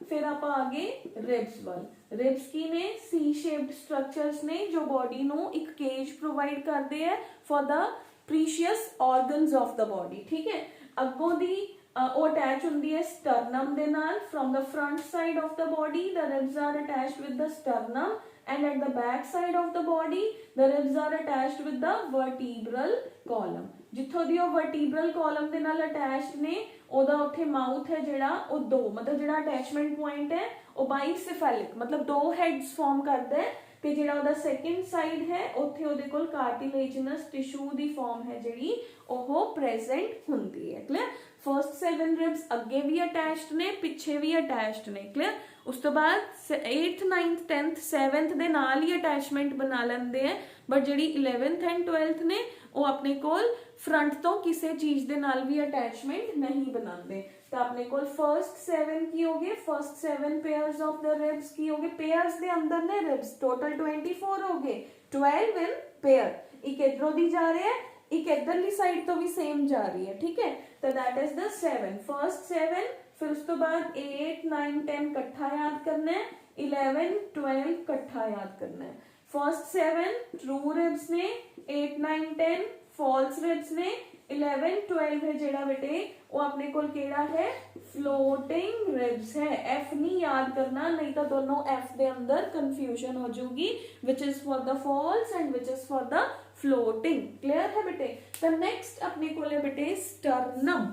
ਫਿਰ ਆਪਾਂ ਆ ਗਏ ਰਿਬਸ ਵੱਲ। ਰਿਬਸ ਕੀ ਨੇ? ਸੀ ਸ਼ੇਪਡ ਸਟਰਕਚਰਸ ਨੇ, ਜੋ ਬੋਡੀ ਨੂੰ ਇੱਕ ਕੇਜ ਪ੍ਰੋਵਾਈਡ ਕਰਦੇ ਆ for the precious organs of the body, ਠੀਕ ਹੈ। ਅੱਗੋਂ ਦੀ ਉਹ ਅਟੈਚ ਹੁੰਦੀ ਹੈ ਸਟਰਨਮ ਦੇ ਨਾਲ। From the front side of the body the ribs are attached with the sternum, and at the back side of the body the ribs are attached with the vertebral column। ਜਿੱਥੋਂ ਦੀ ਉਹ vertebral column ਦੇ ਨਾਲ attached ਨੇ, ਉਹਦਾ ਉੱਥੇ mouth ਹੈ ਜਿਹੜਾ ਉਹ ਦੋ, ਮਤਲਬ ਜਿਹੜਾ ਅਟੈਚਮੈਂਟ ਪੁਆਇੰਟ ਹੈ ਉਹ ਬਾਈਸੈਫੈਲਿਕ, ਮਤਲਬ ਦੋ ਹੈਡਸ ਫਾਰਮ ਕਰਦਾ ਹੈ। ਤੇ ਜਿਹੜਾ ਉਹਦਾ ਸੈਕੰਡ ਸਾਈਡ ਹੈ, ਉੱਥੇ ਉਹਦੇ ਕੋਲ ਕਾਰਟਿਲੇਜਨਸ ਟਿਸ਼ੂ ਦੀ ਫਾਰਮ ਹੈ ਜਿਹੜੀ ਉਹ ਪ੍ਰੈਜ਼ੈਂਟ ਹੁੰਦੀ ਹੈ। ਕਲੀਅਰ? ਫਰਸਟ 7 ਰਿਬਸ ਅੱਗੇ ਵੀ ਅਟੈਚਡ ਨੇ, ਪਿੱਛੇ ਵੀ ਅਟੈਚਡ ਨੇ। ਕਲੀਅਰ? ਉਸ ਤੋਂ ਬਾਅਦ 8th 9th 10th 7th ਦੇ ਨਾਲ ਹੀ ਅਟੈਚਮੈਂਟ ਬਣਾ ਲੈਂਦੇ ਆ, ਬਟ ਜਿਹੜੀ 11th ਐਂਡ 12th ਨੇ ਉਹ ਆਪਣੇ ਕੋਲ ਫਰੰਟ ਤੋਂ ਕਿਸੇ ਚੀਜ਼ ਦੇ ਨਾਲ ਵੀ ਅਟੈਚਮੈਂਟ ਨਹੀਂ ਬਣਾਉਂਦੇ। ਤਾਂ ਆਪਣੇ ਕੋਲ ਫਰਸਟ 7 ਕੀ ਹੋ ਗਏ? ਫਰਸਟ 7 ਪੇਅਰਸ ਆਫ ਦ ਰਿਬਸ ਕੀ ਹੋ ਗਏ? ਪੇਅਰਸ ਦੇ ਅੰਦਰ ਨੇ ਰਿਬਸ, ਟੋਟਲ 24 ਹੋ ਗਏ, 12 ਇਨ ਪੇਅਰ। ਇੱਕ ਇਧਰੋਂ ਦੀ ਜਾ ਰਿਹਾ ਹੈ, ਇੱਕ ਇਧਰਲੀ ਸਾਈਡ ਤੋਂ ਵੀ ਸੇਮ ਜਾ ਰਹੀ ਹੈ, ਠੀਕ ਹੈ। ਤਾਂ that is the 7, ਫਰਸਟ 7। फिर उस तो बाद 8 9 10 इकट्ठा याद करना है, 11 12 इकट्ठा याद करना है। फर्स्ट 7 ट्रू रिब्स ने, 8 9 10 फॉल्स रिब्स ने, 11 12 है जेड़ा बेटे वो अपने कोल केड़ा है फ्लोटिंग रिब्स है। एफ नहीं याद करना, नहीं तो दोनों एफ दे अंदर कंफ्यूजन हो जाएगी, which is for the false and which is for the floating. Clear है बेटे। तो नेक्स्ट अपने को है बेटे स्टर्नम।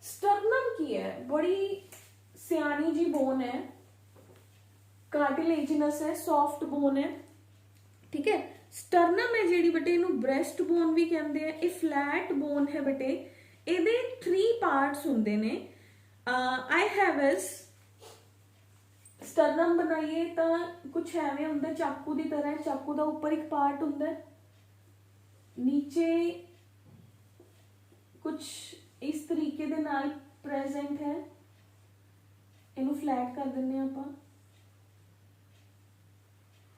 स्टर्नम की है बड़ी सियानी जी बोन है, कार्टिलेजिनस है, सॉफ्ट बोन है, ठीक है। स्टर्नम है जेडी बेटे इनू ब्रेस्ट बोन भी कहते हैं। ये फ्लैट बोन है बेटे, ਇਹਦੇ 3 पार्ट्स ਹੁੰਦੇ ਨੇ। आई हैव इज स्टर्नम बनाइए तो कुछ एवें ਹੁੰਦਾ ਚਾਕੂ ਦੀ तरह, ਚਾਕੂ ਦਾ ਉੱਪਰ ਇੱਕ ਪਾर्ट ਹੁੰਦਾ, नीचे कुछ इस तरीके ਦੇ ਨਾਲ प्रेजेंट है। ਇਹਨੂੰ फ्लैट कर ਦਿੰਨੇ ਆਪਾਂ,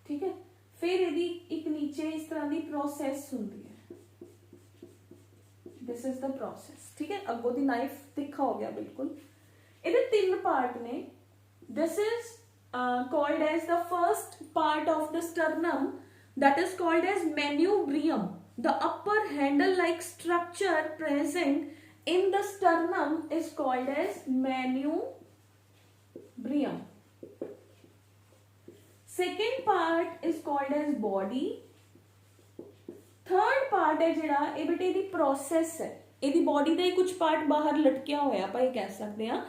ठीक है। फिर यदि एक नीचे इस तरह की प्रोसेस होती है, दिस इज द प्रोसेस, ठीक है। अगों दी नाइफ तिखा हो गया बिल्कुल। ये 3 पार्ट ने। This is called as the first part of the sternum, that is called as manubrium. The upper handle like structure present in the sternum is called as manubrium. Second part is called as body. Third part है जिहड़ा ये बेटे the process है, ਇਹਦੀ body ਦਾ ही कुछ part बाहर लटकिया होया ਆਪਾਂ ਇਹ कह सकते हैं।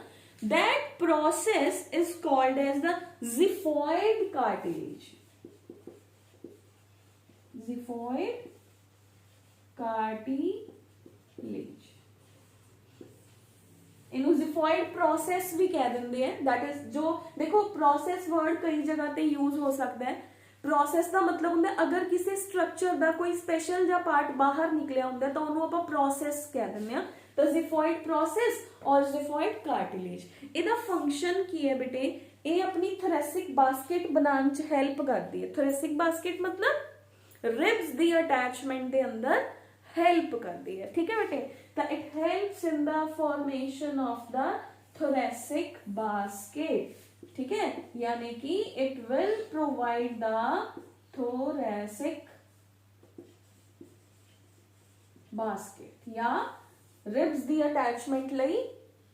That process is called as the xiphoid cartilage. Xiphoid cartilage इनू जिफॉइड प्रोसेस भी कह देंगे हैं। दैट इज जो देखो प्रोसेस वर्ड कई जगह पे यूज हो सकता है। प्रोसेस का मतलब होंगे अगर किसी स्ट्रक्चर का कोई स्पेशल जा पार्ट बाहर निकलिया होंगे तो उन्होंने आप प्रोसेस कह देंगे हैं। तो जिफॉइड प्रोसेस और जिफॉइड कार्टिलेज इहदा फंक्शन की है बेटे, ये अपनी थोरेसिक बास्केट बनाने च हेल्प करती है। थोरेसिक बास्केट मतलब रिब्स दी अटैचमेंट के अंदर हेल्प करती है, ठीक है बेटे। तो it helps in the formation of the thoracic basket, ठीक है। यानी कि it will provide the thoracic basket या रिब्स दी अटैचमेंट लई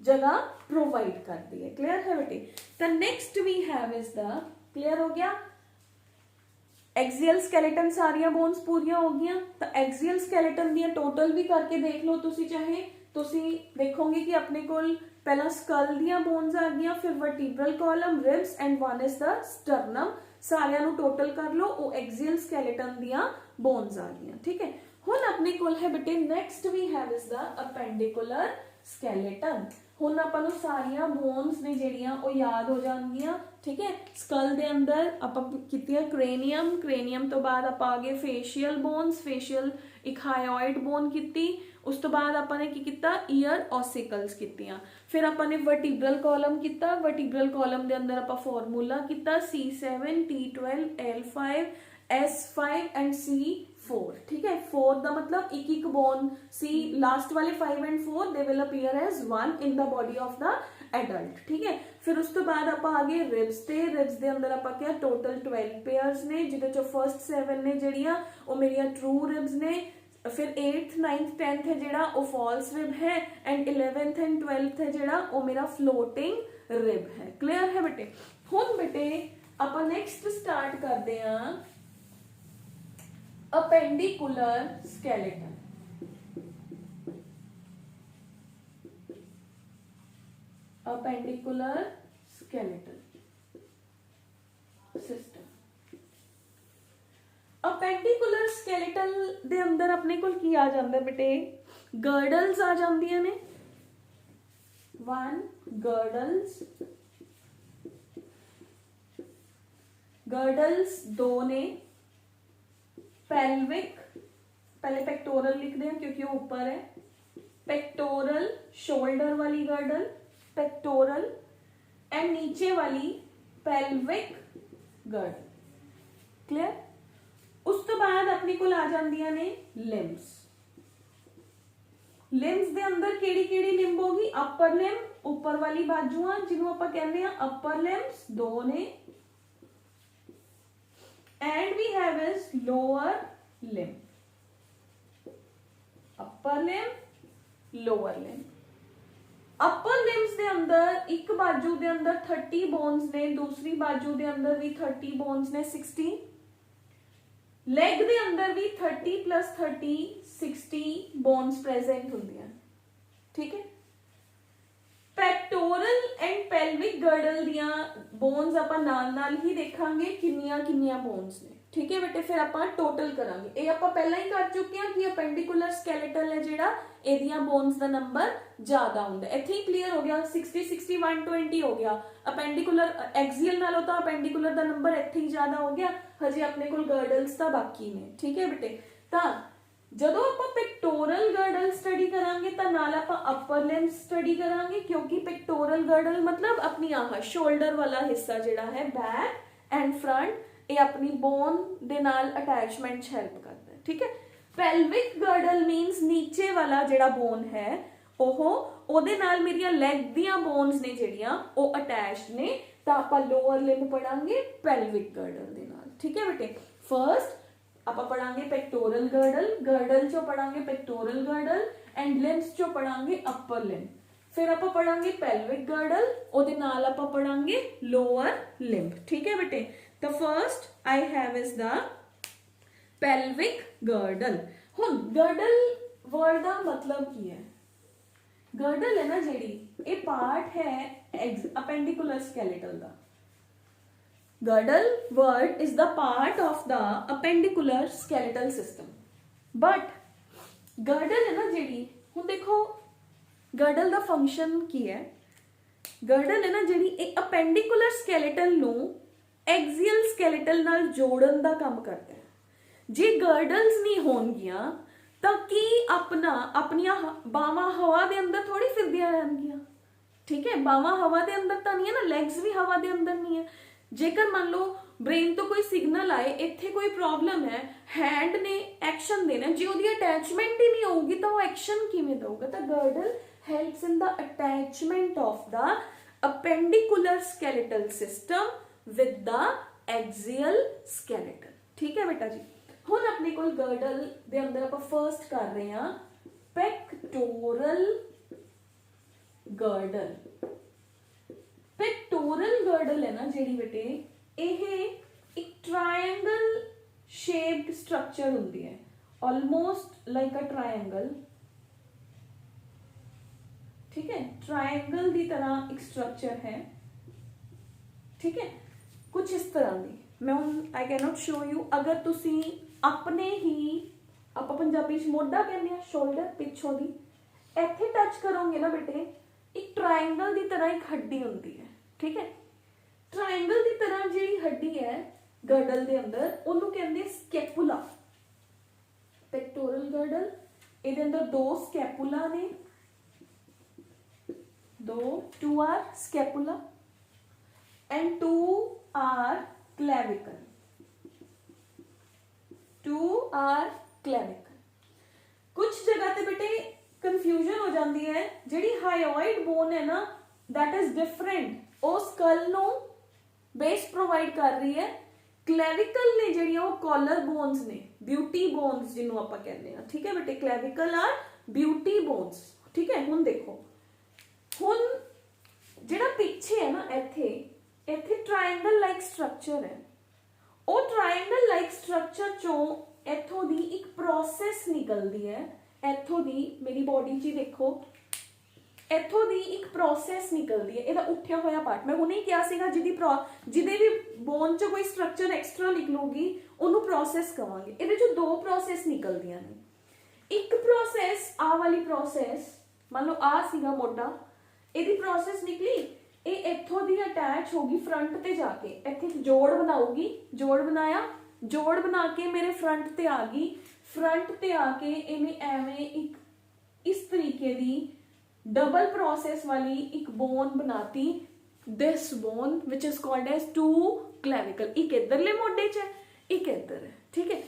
जगह प्रोवाइड करती है। क्लियर है बेटे। तो next we have is the, clear हो गया, एक्सियल स्केलेटन सारिया बोन्स पूरियां हो गई। तो एक्सियल स्केलेटन दी टोटल भी करके देख लो तुसी, चाहे तुसी देखोगे कि अपने कोल पहला स्कल दियां बोन्स आ गई, फिर vertebral column, ribs and one is the sternum. सारिया नु टोटल कर लो, वो एक्सियल स्केलेटन दियां बोन्स आ गई, ठीक है। हुण अपने कोल है बेटे next we have is the appendicular skeleton. हुण आपां नूं सारियां बोन्स ने जिहड़ियां वो याद हो जाणगियां, ठीक है। स्कल दे अंदर आपां कीतियां क्रेनियम, क्रेनियम तो बाद आपां आ गए फेशियल बोन्स, फेशियल एक हायोइड बोन कीती, उस तो बाद आपां ने की कीता ईयर ऑसिकल्स कीतियां, फिर आपां ने वर्टिब्रल कॉलम कीता। वर्टिब्रल कॉलम दे अंदर आपां फॉर्मूला कीता C7 T12 L5 S5 and C4, ठीक है। 4 दा मतलब एक बोन, C लास्ट वाले 5 and 4 they will appear as 1 in the body of the adult, ठीक है। फिर उस तो बाद आप आगे रिब्स ते, रिब्स दे अंदर आप क्या टोटल 12 पेयर्स ने, जिहदे चो फर्स्ट 7 ने जिहड़ियां वो मेरिया ट्रू रिब्स ने, फिर 8th 9th 10th है जिहड़ा वो फॉल्स रिब है, एंड 11th एंड 12th है जिहड़ा वो मेरा फ्लोटिंग रिब है। क्लियर है बेटे। हुण बेटे आप नेक्स्ट स्टार्ट करते हैं appendicular skeleton. Appendicular skeleton system. Appendicular skeleton दे अंदर अपने को की आ जाता है बेटे, गर्डल्स आ जांदियां ने। 1 गर्डल्स, गर्डल्स 2 ने, पेल्विक, पहले पेक्टोरल लिख दें क्योंकि वो ऊपर है, पेक्टोरल शोल्डर वाली गर्डल, पेक्टोरल एंड नीचे वाली पेल्विक गर्डल। क्लियर। उस तो बाद अपने को आ जांदियां ने लिम्स। लिम्स दे अंदर केड़ी केड़ी लिम्ब होगी, अपर लिम्ब, ऊपर वाली बाजुआं जिन्हों आपां कहंदे आ अपर लिम्स 2 ने, and we have is lower limb, upper limb, lower limb. Upper limbs दे अंदर एक बाजू दे अंदर 30 बोन्स ने, दूसरी बाजू दे अंदर भी 30 बोन्स ने, 60. लेग दे अंदर भी 30 + 30 60 बोन्स प्रेजेंट होंदियां, ठीक है. पैक्टोरल एंड पेल्विक गर्डल दियां बोन्स आपां नाल ही देखांगे किन्नियां बोन्स ने, ठीक है बेटे. फिर आपां टोटल करांगे. ये आपां पहला ही कर चुके हैं कि अपेंडिकुलर स्केलेटल है जिहड़ा एदियां बोन्स दा नंबर ज्यादा हुंदा. इत्थे ही क्लियर हो गया. 60 60 120 हो गया. अपेंडिकुलर एक्सियल नालों तां अपेंडिकुलर दा नंबर इत्थे ही ज्यादा हो गया. हजे अपने कोल गर्डल्स तां बाकी ने, ठीक है बेटे. तां ਜਦੋਂ ਆਪਾਂ ਪਿਕਟੋਰਲ ਗਰਡਲ ਸਟੱਡੀ ਕਰਾਂਗੇ ਤਾਂ ਨਾਲ ਆਪਾਂ ਅਪਰ ਲਿੰਬ ਸਟੱਡੀ ਕਰਾਂਗੇ, ਕਿਉਂਕਿ ਪਿਕਟੋਰਲ ਗਰਡਲ ਮਤਲਬ ਆਪਣੀ ਆਹ ਸ਼ੋਲਡਰ ਵਾਲਾ ਹਿੱਸਾ ਜਿਹੜਾ ਹੈ ਬੈਕ ਐਂਡ ਫਰੰਟ, ਇਹ ਆਪਣੀ ਬੋਨ ਦੇ ਨਾਲ ਅਟੈਚਮੈਂਟ 'ਚ ਹੈਲਪ ਕਰਦਾ ਹੈ, ਠੀਕ ਹੈ. ਪੈਲਵਿਕ ਗਰਡਲ ਮੀਨਸ ਨੀਚੇ ਵਾਲਾ ਜਿਹੜਾ ਬੋਨ ਹੈ ਉਹਦੇ ਨਾਲ ਮੇਰੀਆਂ ਲੈਗ ਦੀਆਂ ਬੋਨਸ ਨੇ ਜਿਹੜੀਆਂ ਉਹ ਅਟੈਚਡ ਨੇ, ਤਾਂ ਆਪਾਂ ਲੋਅਰ ਲਿੰਬ ਪੜਾਂਗੇ ਪੈਲਵਿਕ ਗਰਡਲ ਦੇ ਨਾਲ, ਠੀਕ ਹੈ ਬੇਟੇ. ਫਰਸਟ ਆਪਾਂ ਪੜਾਂਗੇ ਪੈਕਟੋਰਲ ਗਰਡਲ ਚੋਂ ਪੜਾਂਗੇ ਪੈਕਟੋਰਲ ਗਰਡਲ ਐਂਡ ਲਿੰਬਸ ਚੋਂ ਪੜਾਂਗੇ ਅਪਰ ਲਿੰਬ. ਫਿਰ ਆਪਾਂ ਪੜਾਂਗੇ ਪੈਲਵਿਕ ਗਰਡਲ, ਉਹਦੇ ਨਾਲ ਆਪਾਂ ਪੜਾਂਗੇ ਲੋਅਰ ਲਿੰਬ, ਠੀਕ ਹੈ ਬੇਟੇ. ਤਾਂ first I have is the pelvic girdle. ਹੁਣ ਗਰਡਲ ਵਰਡ ਦਾ ਮਤਲਬ ਕੀ ਹੈ? ਗਰਡਲ ਹੈ ਨਾ ਜਿਹੜੀ, ਇਹ ਪਾਰਟ ਹੈ ਅਪੈਂਡੀਕੁਲਰ ਸਕੈਲੇਟਲ ਦਾ. Girdle word is the part of the appendicular skeletal system. But girdle है ना जेडी, हुण देखो girdle ਦਾ फंक्शन की है. girdle है ना जेडी एक appendicular skeletal ਨੂੰ axial skeletal ਨਾਲ ਜੋੜਨ ਦਾ ਕੰਮ ਕਰਦਾ ਹੈ. ਜੇ girdles ਨਹੀਂ ਹੋਣਗੀਆਂ ਤਾਂ ਕੀ ਆਪਣੀਆਂ ਬਾਹਾਂ ਹਵਾ ਦੇ ਅੰਦਰ ਥੋੜੀ ਫਿਰਦੀਆਂ ਰਹਿਣਗੀਆਂ, ਠੀਕ ਹੈ. ਬਾਹਾਂ ਹਵਾ ਦੇ ਅੰਦਰ ਤਾਂ ਨਹੀਂ ਹੈ ਨਾ, ਲੈਗਸ ਵੀ ਹਵਾ ਦੇ ਅੰਦਰ ਨਹੀਂ ਹੈ. ਜੇਕਰ ਮੰਨ ਲਓ ਬ੍ਰੇਨ ਤੋਂ ਕੋਈ ਸਿਗਨਲ ਆਏ, ਇੱਥੇ ਕੋਈ ਪ੍ਰੋਬਲਮ ਹੈ, ਹੈਂਡ ਨੇ ਐਕਸ਼ਨ ਦੇਣਾ, ਜੇ ਉਹਦੀ ਅਟੈਚਮੈਂਟ ਹੀ ਨਹੀਂ ਹੋਊਗੀ ਤਾਂ ਉਹ ਐਕਸ਼ਨ ਕਿਵੇਂ ਦੇਊਗਾ? ਤਾਂ girdle helps in the attachment of the appendicular skeletal system with the axial skeletal, ਠੀਕ ਹੈ ਬੇਟਾ ਜੀ. ਹੁਣ ਆਪਣੇ ਕੋਲ ਗਰਡਲ ਦੇ ਅੰਦਰ ਆਪਾਂ ਫਰਸਟ ਕਰ ਰਹੇ ਹਾਂ ਪੈਕਟੋਰਲ ਗਰਡਲ. ਪੈਕਟੋਰਲ ਗਰਡਲ ਹੈ ਨਾ ਜਿਹੜੀ ਬੇਟੇ, ਇਹ ਇੱਕ ਟ੍ਰਾਇੰਗਲ ਸ਼ੇਪਡ ਸਟਰਕਚਰ ਹੁੰਦੀ ਹੈ, ਆਲਮੋਸਟ ਲਾਈਕ ਅ ਟ੍ਰਾਇੰਗਲ, ठीक है. ट्रायंगल की तरह एक स्ट्रक्चर है, ठीक है. कुछ इस तरह की मैं I can not show you. अगर तुसी अपने ही आप पंजाबी मोढा कहने शोल्डर पिछों दी इत्थे टच करोगे ना बेटे, एक ट्रायंगल की तरह एक हड्डी होती है, ठीक है. ट्रायंगल की तरह जी हड्डी है गर्डल के अंदर, उन्होंने कहते स्कैपुला. पेक्टोरल गर्डल, ये अंदर 2 स्कैपुला ने, 2 are scapula and 2 are clavicle. 2 are clavicle. कुछ जगह ते बेटे कंफ्यूजन हो जाती है. जिहड़ी हायोइड बोन है ना, दैट इज डिफरेंट, वो स्कल नो बेस प्रोवाइड कर रही है. क्लैविकल ने जिहड़ियां वो कॉलर बोन्स ने, ब्यूटी बोन्स जिन्हों आपां कहते हैं, ठीक है बेटे. क्लैविकल आर ब्यूटी बोन्स, ठीक है. हुण देखो, ਹੁਣ ਜਿਹੜਾ ਪਿੱਛੇ ਹੈ ਨਾ, ਇੱਥੇ ਟ੍ਰਾਇੰਗਲ ਲਾਈਕ ਸਟਰਕਚਰ ਹੈ. ਉਹ ਟ੍ਰਾਇੰਗਲ ਲਾਈਕ ਸਟਰਕਚਰ ਚੋਂ ਇੱਥੋਂ ਦੀ ਇੱਕ ਪ੍ਰੋਸੈਸ ਨਿਕਲਦੀ ਹੈ. ਇੱਥੋਂ ਦੀ ਮੇਰੀ ਬੋਡੀ 'ਚ ਦੇਖੋ, ਇੱਥੋਂ ਦੀ ਇੱਕ ਪ੍ਰੋਸੈਸ ਨਿਕਲਦੀ ਹੈ. ਇਹਦਾ ਉੱਠਿਆ ਹੋਇਆ ਪਾਰਟ ਮੈਂ ਹੁਣੇ ਹੀ ਕਿਹਾ ਸੀਗਾ, ਜਿਹਦੇ ਵੀ ਬੋਨ 'ਚ ਕੋਈ ਸਟਰਕਚਰ ਐਕਸਟਰਾ ਨਿਕਲੂਗੀ ਉਹਨੂੰ ਪ੍ਰੋਸੈਸ ਕਵਾਂਗੇ. ਇਹਦੇ 'ਚੋਂ 2 ਪ੍ਰੋਸੈਸ ਨਿਕਲਦੀਆਂ ਨੇ. ਇੱਕ ਪ੍ਰੋਸੈਸ ਆਹ ਵਾਲੀ ਪ੍ਰੋਸੈਸ, ਮੰਨ ਲਓ ਆਹ ਸੀਗਾ ਮੋਢਾ, ਇਹਦੀ ਪ੍ਰੋਸੈਸ ਨਿਕਲੀ, ਇਹ ਇੱਥੋਂ ਦੀ ਅਟੈਚ ਹੋਗੀ ਫਰੰਟ ਤੇ ਜਾ ਕੇ, ਇੱਥੇ ਜੋੜ ਬਣਾਉਗੀ, ਜੋੜ ਬਣਾਇਆ, ਜੋੜ ਬਣਾ ਕੇ ਮੇਰੇ ਫਰੰਟ ਤੇ ਆ ਗਈ. ਫਰੰਟ ਤੇ ਆ ਕੇ ਇਹਨੇ ਐਵੇਂ ਇੱਕ ਇਸ ਤਰੀਕੇ ਦੀ ਡਬਲ ਪ੍ਰੋਸੈਸ ਵਾਲੀ ਇੱਕ ਬੋਨ ਬਣਾਤੀ. This bone which is called as 2 clavicle. ਇੱਕ ਇੱਧਰਲੇ ਮੋਢੇ 'ਚ ਹੈ, ਇੱਕ ਇੱਧਰ ਹੈ, ਠੀਕ ਹੈ.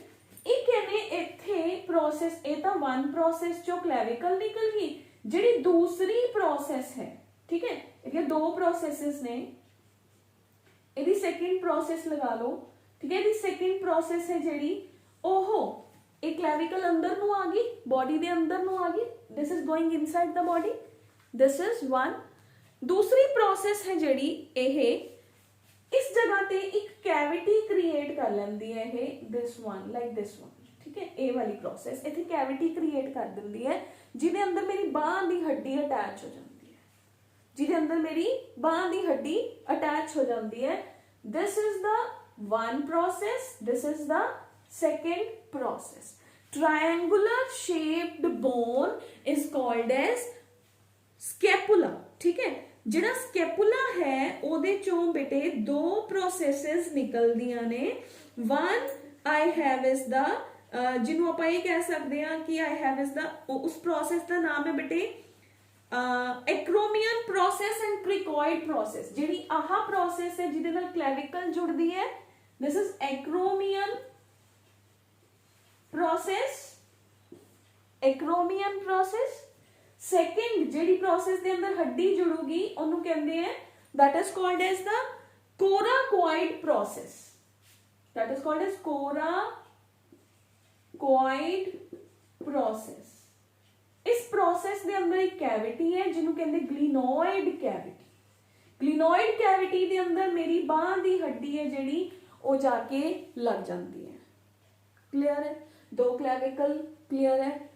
ਇੱਕ ਇਹਨੇ ਇੱਥੇ ਪ੍ਰੋਸੈਸ, ਇਹ ਤਾਂ 1 ਪ੍ਰੋਸੈਸ ਚੋਂ ਕਲੈਵਿਕਲ ਨਿਕਲ ਗਈ. ਜਿਹੜੀ दूसरी प्रोसेस है, ठीक है, ये 2 प्रोसेसेस ने, यदि सेकंड प्रोसेस लगा लो, ठीक है। दी सेकंड प्रोसेस है जिहड़ी ओहो एक क्लैविकल अंदर नूं आ गई, बॉडी दे अंदर नूं आ गई, this is going inside the body, this is one. दूसरी प्रोसेस है जिहड़ी एहे इस जगह ते एक कैविटी क्रिएट कर लैंदी है, ये this one like this one, ठीक है। ए वाली प्रोसेस इत्थे कैविटी क्रिएट कर दिंदी है जिहदे अंदर मेरी बांह दी हड्डी अटैच हो जाती है, जिहदे अंदर मेरी बांह दी हड्डी अटैच हो जाती है। This is the one process, this is the second process. Triangular shaped bone is called as scapula, ठीक है। जिहड़ा स्कैपुला है ओदे चों बेटे दो प्रोसेसेस निकलदियां ने। One I have is the जिन्हों आप ये कह सकते हैं कि आई हैव इज द, उस प्रोसेस का नाम है बेटे acromion process and cricoid process. जिहड़ी आह प्रोसेस है जिहदे नाल क्लैविकल जुड़दी है, this is acromion process, acromion process. Second जिहड़ी प्रोसेस दे अंदर हड्डी जुड़ूगी ओनू कहंदे हैं, that is called as the coracoid process, that is called as coracoid process. इस प्रोसेस दे अंदर एक कैविटी है जिन्हों कहंदे ग्लिनोइड कैविटी। ग्लिनोइड कैविटी दे अंदर मेरी बांह दी हड्डी है जिहड़ी ओ जाके लग जाती है। क्लियर है? दो क्लैविकल क्लियर है,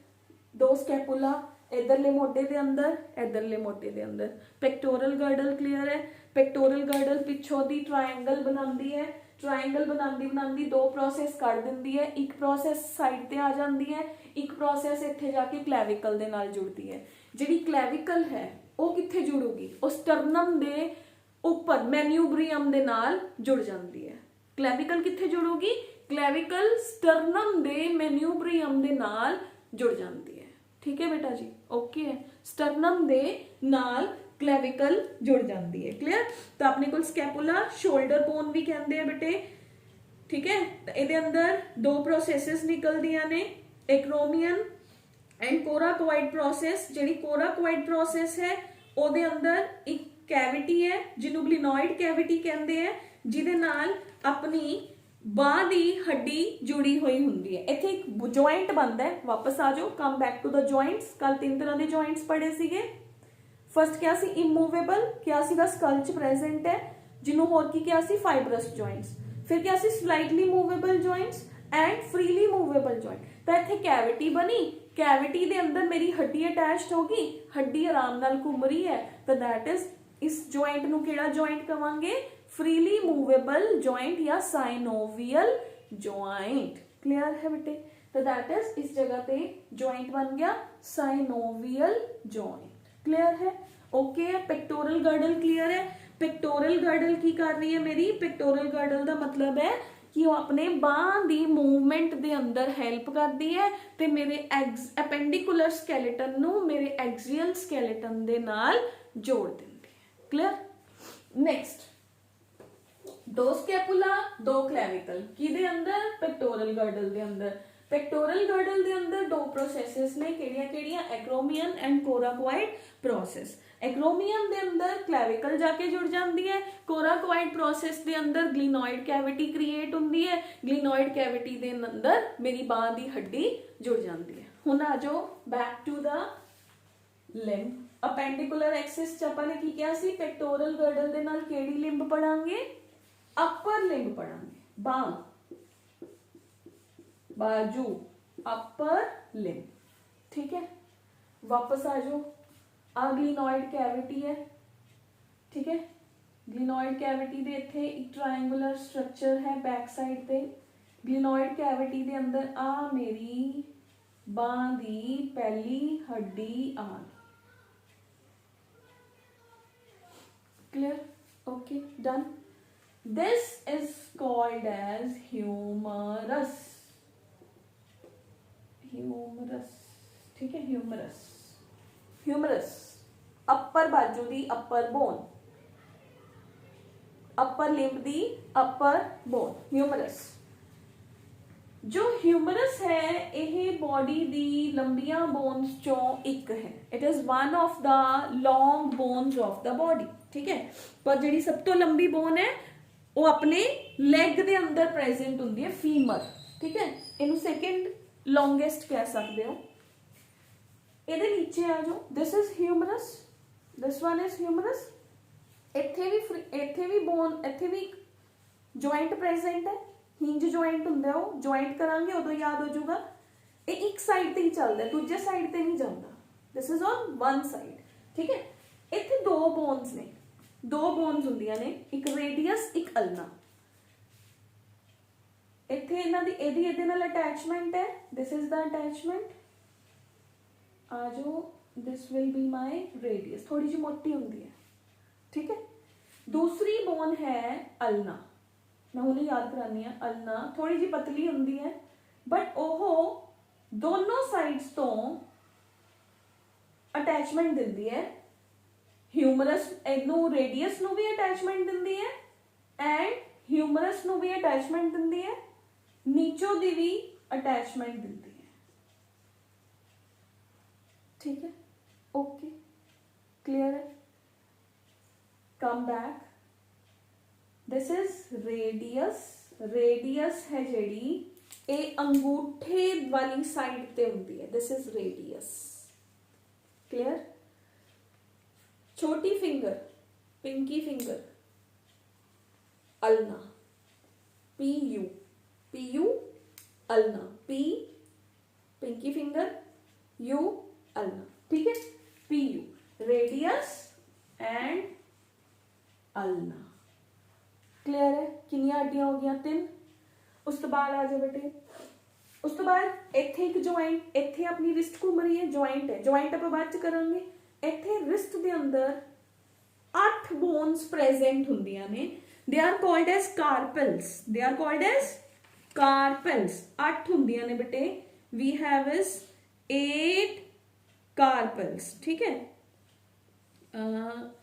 दो स्कैपुला इधरले मोटे दे अंदर, इधरले मोटे दे अंदर। पेक्टोरल गर्डल क्लियर है, पेक्टोरल गर्डल पिछों दी ट्रायंगल बनाती है, ट्रायंगल बनाती बनाती दो प्रोसेस कर दिंदी है, एक प्रोसेस साइड ते आ जाती है, एक प्रोसेस इत्थे जाके क्लैविकल दे नाल जुड़ती है। जिहड़ी क्लैविकल है वो कित्थे जुड़ूगी, वो स्टर्नम दे ऊपर मैन्यूब्रियम दे नाल जुड़ जाती है। क्लैविकल कित्थे जुड़ूगी, क्लैविकल स्टर्नम दे मैन्यूब्रियम दे नाल जुड़ जाती है। ठीक है बेटा जी, ओके है। स्टर्नम दे नाल क्लैविकल जुड़ जाती है। क्लियर? तो अपने को स्कैपुला शोल्डर बोन भी कहते हैं बेटे, ठीक है। तो इहदे अंदर दो प्रोसेसेस निकलदियां ने, एक्रोमियन एंड कोराकोइड प्रोसेस। जिहड़ी कोराकोइड प्रोसेस है ओहदे अंदर एक कैविटी है जिन्हों ग्लिनोइड कैविटी कहते हैं, जिहदे नाल अपनी बांह दी हड्डी जुड़ी हुई हुंदी है। इत्थे एक जॉइंट बनता है, वापस आ जाओ, come back to the joints. कल तीन तरह के जॉइंट्स पढ़े सीगे। फर्स्ट क्या सी इमूवेबल, क्या सीगा स्कल च प्रेजेंट है, जिन्हों होर की क्या सी फाइब्रस जॉइंट्स। फिर क्या सी slightly movable joints and freely movable joint. तो इत्थे कैविटी बनी, कैविटी दे अंदर मेरी हड्डी अटैच्ड होगी, हड्डी आराम नाल घूम रही है, तो दैट इज इस जॉइंट नूं किहड़ा जॉइंट कहांगे, फ्रीली मूवेबल जॉइंट या साइनोवियल जॉइंट। क्लियर है बेटे? तो दैट इज इस जगह पे जॉइंट बन गया साइनोवियल जॉइंट। क्लियर है? ओके है। पेक्टोरल गर्डल क्लियर है? पेक्टोरल गर्डल की कर रही है मेरी, पेक्टोरल गर्डल का मतलब है कि वो अपने बांह दी मूवमेंट दे अंदर हेल्प करती है ते मेरे एपेंडिकुलर स्केलेटन नू मेरे एक्सियल स्केलेटन दे नाल जोड़ देंदी है। क्लियर? नेक्स्ट, दो स्कैपुला दो क्लैविकल किदे अंदर, पेक्टोरल गर्डल दे अंदर। पेक्टोरल गर्डल दे अंदर दो प्रोसेसेस ने, केड़ियां-केड़ियां, acromion and coracoid process. Acromion दे अंदर क्लैविकल जाके जुड़ जाती है, कोराकोइड प्रोसेस दे अंदर ग्लिनोइड कैविटी क्रिएट होंदी है, ग्लिनोइड कैविटी दे अंदर मेरी बांह दी हड्डी जुड़ जाती है। हुण आ जाओ back to the limb. Appendicular axis च आपां ने की किया सी, पेक्टोरल गर्डल दे नाल केड़ी लिम्ब पढ़ांगे, अपर लिम्ब पढ़ांगे, बांह, बाजू, अपर लिम्ब। ठीक है, वापस आ जाओ। ग्लिनोइड कैविटी है, ठीक है। ग्लिनोइड कैविटी दे इत्थे एक ट्रायंगुलर स्ट्रक्चर है बैक साइड पे। ग्लिनोइड कैविटी दे अंदर आ मेरी बांह दी पहली हड्डी आ गई। Clear? Okay, done. This is called as humerus. Humerus, ठीक है, humerus. Humerus, अपर बाजू दी अपर बोन, अपर लिम्ब दी अपर बोन, humerus. जो ह्यूमरस है यह बॉडी दी लंबियां बोन्स चों एक है। It is one of the long bones of the body. ठीक है, पर जी सब तो लंबी बोन है ਉਹ ਆਪਣੇ ਲੈਗ ਦੇ ਅੰਦਰ ਪ੍ਰੈਜ਼ੈਂਟ ਹੁੰਦੀ ਹੈ ਫੀਮਰ, ਠੀਕ ਹੈ। ਇਹਨੂੰ ਸੈਕਿੰਡ ਲੌਂਗੈਸਟ ਕਹਿ ਸਕਦੇ ਹੋ। ਇਹਦੇ ਨੀਚੇ ਆ ਜਾਓ, this is humerus, this one is humerus. ਇੱਥੇ ਵੀ ਬੋਨ, ਇੱਥੇ ਵੀ ਜੁਆਇੰਟ ਪ੍ਰੈਜ਼ੈਂਟ ਹੈ, ਹਿੰਜ ਜੁਆਇੰਟ ਹੁੰਦਾ, ਉਹ ਜੁਆਇੰਟ ਕਰਾਂਗੇ ਉਦੋਂ ਯਾਦ ਹੋ ਜਾਊਗਾ। ਇਹ ਇੱਕ ਸਾਈਡ ਤੇ ਹੀ ਚੱਲਦਾ, ਦੂਜੇ ਸਾਈਡ ਤੇ ਨਹੀਂ ਜਾਂਦਾ। This is on one side, ਠੀਕ ਹੈ। ਇੱਥੇ ਦੋ ਬੋਨਸ ਨੇ, ਦੋ ਬੋਨਸ ਹੁੰਦੀਆਂ ਨੇ, ਇੱਕ ਰੇਡੀਅਸ ਇੱਕ ਅਲਨਾ। ਇੱਥੇ ਇਹਨਾਂ ਦੀ ਇਹਦੇ ਨਾਲ ਅਟੈਚਮੈਂਟ ਹੈ, ਦਿਸ ਇਜ਼ ਦਾ ਅਟੈਚਮੈਂਟ। ਆ ਜਾਓ, this will be my radius, ਥੋੜੀ ਜਿਹੀ ਮੋਟੀ ਹੁੰਦੀ ਹੈ, ਠੀਕ ਹੈ। दूसरी बोन है अल्ना, मैं हुणे याद करानी है। अल्ना थोड़ी जी पतली होंदी है, बट ओह दोनों साइड्स तो अटैचमेंट दिंदी है। ह्यूमरस इनू रेडियस नू भी अटैचमेंट दिंदी है एंड ह्यूमरस नू भी अटैचमेंट दिंदी है, नीचों दी भी अटैचमेंट दिंदी है, ठीक है। ओके, क्लियर है। Come back, this is radius. Radius है जेड़ी ये अंगूठे वाली साइड ते होंदी है, दिस इज रेडियस, क्लियर। छोटी finger, pinky finger, ulna, P U ulna, P pinky finger, U ulna, ठीक है। P U radius and ulna, clear है। कितनी हड्डियां हो गई? 3। उस तो बाद आ जाओ बेटे, उस तो बाद इत्थे एक जॉइंट, इत्थे अपनी रिस्ट घूम रही है, जॉइंट है, जॉइंट आप बाद च करांगे। इत्थे रिस्ट दे अंदर 8 बोन्स प्रेजेंट हुंदियां ने, they are called as carpals, they are called as carpals. 8 हुंदियां ने बेटे, वी हैव इज 8 कार्पल्स, ठीक है।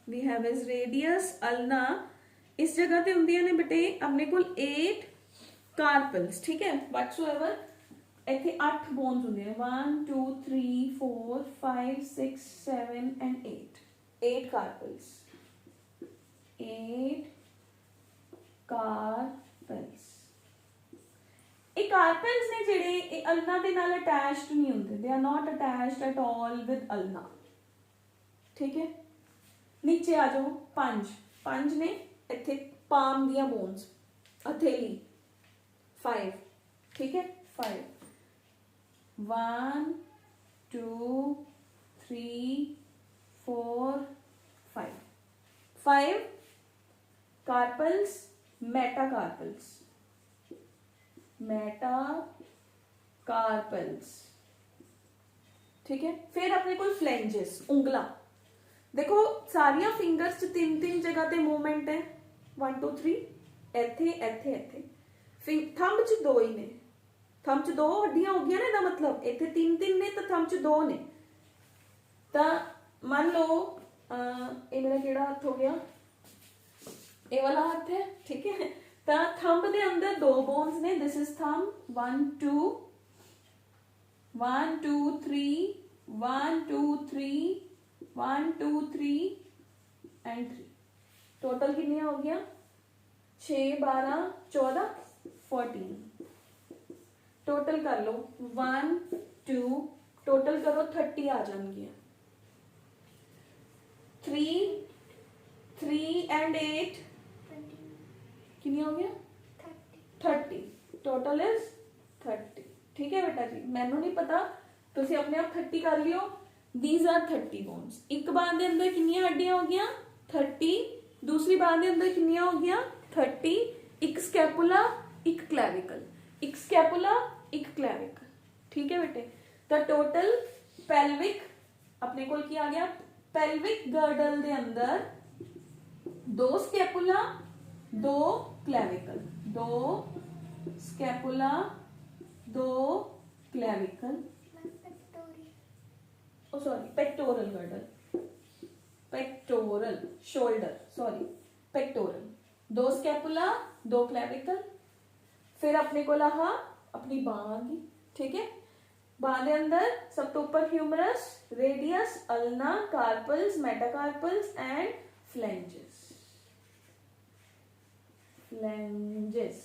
We have is radius ulna, इस जगह ते हुंदियां ने बेटे अपने कोल 8 कार्पल्स, ठीक है। व्हाटसोएवर इत्थे 8 बोन्स हुंदे ने, 1 2 3 4 5 6 7 एंड 8 कार्पल्स, 8 कार्पल्स। ਇਹ कार्पल्स ने ਜਿਹੜੇ ਇਹ ਅਲਨਾ ਦੇ ਨਾਲ ਅਟੈਚਡ ਨਹੀਂ ਹੁੰਦੇ, they are not attached at all with ulna, ठीक है। नीचे आ जाओ, 5 ने इत्थे पाम दियां बोन्स, हथेली 5, ठीक है। 5 1 2 3 4 5 कार्पल्स, मेटाकार्पल्स, मेटाकार्पल्स, ठीक है। फिर अपने को फ्लेंजेस, उंगला देखो, सारिया फिंगर्स 3 जगह ते मूवमेंट है, 1 2 3, इत्थे इत्थे इत्थे। थंब च 2 ही ने, थंब च 2 हड्डियां हो गई ना, मतलब इत्थे 3 ने तो थंब च 2 ने। तो मान लो ये मेरा केड़ा हाथ हो गया, ये वाला हाथ है, ठीक है। तो थंब दे अंदर 2 बोन्स ने, this is thumb 1 2 1 2 3 1 2 3 1 2 3 and 3। Total कितनी हो गया? 6 12 14 14। टोटल कर लो 1 2, टोटल करो 30 आ जाएंगे। 3 एंड 8 कितनी हो गया? 30। टोटल इज 30, ठीक है बेटा जी। मैनू नहीं पता, तुसी अपने आप 30 कर लियो। These are 30 bones. एक बार दे अंदर कितनी हड्डियां हो गया? 30। दूसरी बार दे अंदर कितनी हो गया? 30। एक स्कैपुला एक क्लैविकल, एक स्कैपुला एक क्लैविकल, ठीक है बेटे। तो टोटल पेल्विक अपने को क्या आ गया? पेल्विक गर्डल दे अंदर 2 scapula 2 clavicle, 2 scapula 2 clavicle, oh sorry pectoral girdle, pectoral shoulder, sorry pectoral, 2 scapula 2 clavicle. फिर अपने को लहा अपनी बांह आ गई, ठीक है। बांह के अंदर सब तो ऊपर humerus, radius, ulna, carpals, metacarpals and phalanges. Phalanges.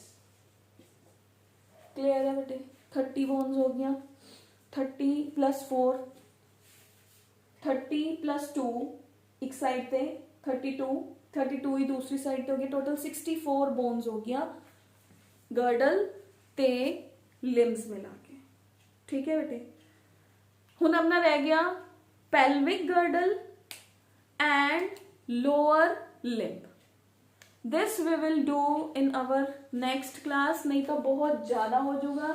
Clear है बेटे? 30 बोन्स हो गया, 30 + 4, 30 + 2 एक साइड पे, 32 ही दूसरी साइड पे हो गया, टोटल 64 बोन्स हो गया गर्डल ते लिम्स मिला के। ठीक है बेटे? हुण अपना रह गया pelvic girdle and lower limb. This we will do in our next class, नहीं तो बहुत ज्यादा हो जाएगा,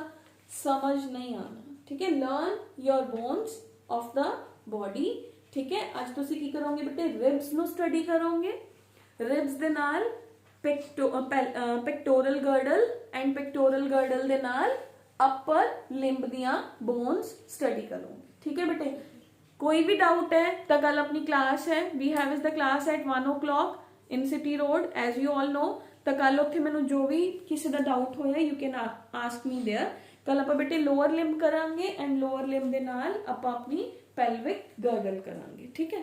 समझ नहीं आना। ठीक है? Learn your bones of the body. ठीक है? ਅੱਜ ਤੁਸੀਂ ਕੀ ਕਰੋਗੇ ਬੇਟੇ? ਰਿਬਸ ਨੂੰ ਸਟੱਡੀ ਕਰੋਗੇ। ਰਿਬਸ ਦੇ ਨਾਲ ਪੈਕਟੋਰਲ ਗਰਡਲ ਐਂਡ ਪੈਕਟੋਰਲ ਗਰਡਲ ਦੇ ਨਾਲ ਅਪਰ ਲਿੰਬ ਦੀਆਂ ਬੋਨਸ ਸਟੱਡੀ ਕਰੋਗੇ। ਠੀਕ ਹੈ ਬੇਟੇ? कोई भी डाउट है तो कल अपनी क्लास है, we have is the class at 1 o'clock in city road as you all know. तो कल उत्थे मैनू जो भी किसी का डाउट होया you can ask me there. कल आप बेटे लोअर लिम्ब करांगे एंड लोअर लिम्ब दे नाल आप अपनी पेल्विक गर्डल करांगे। ठीक है?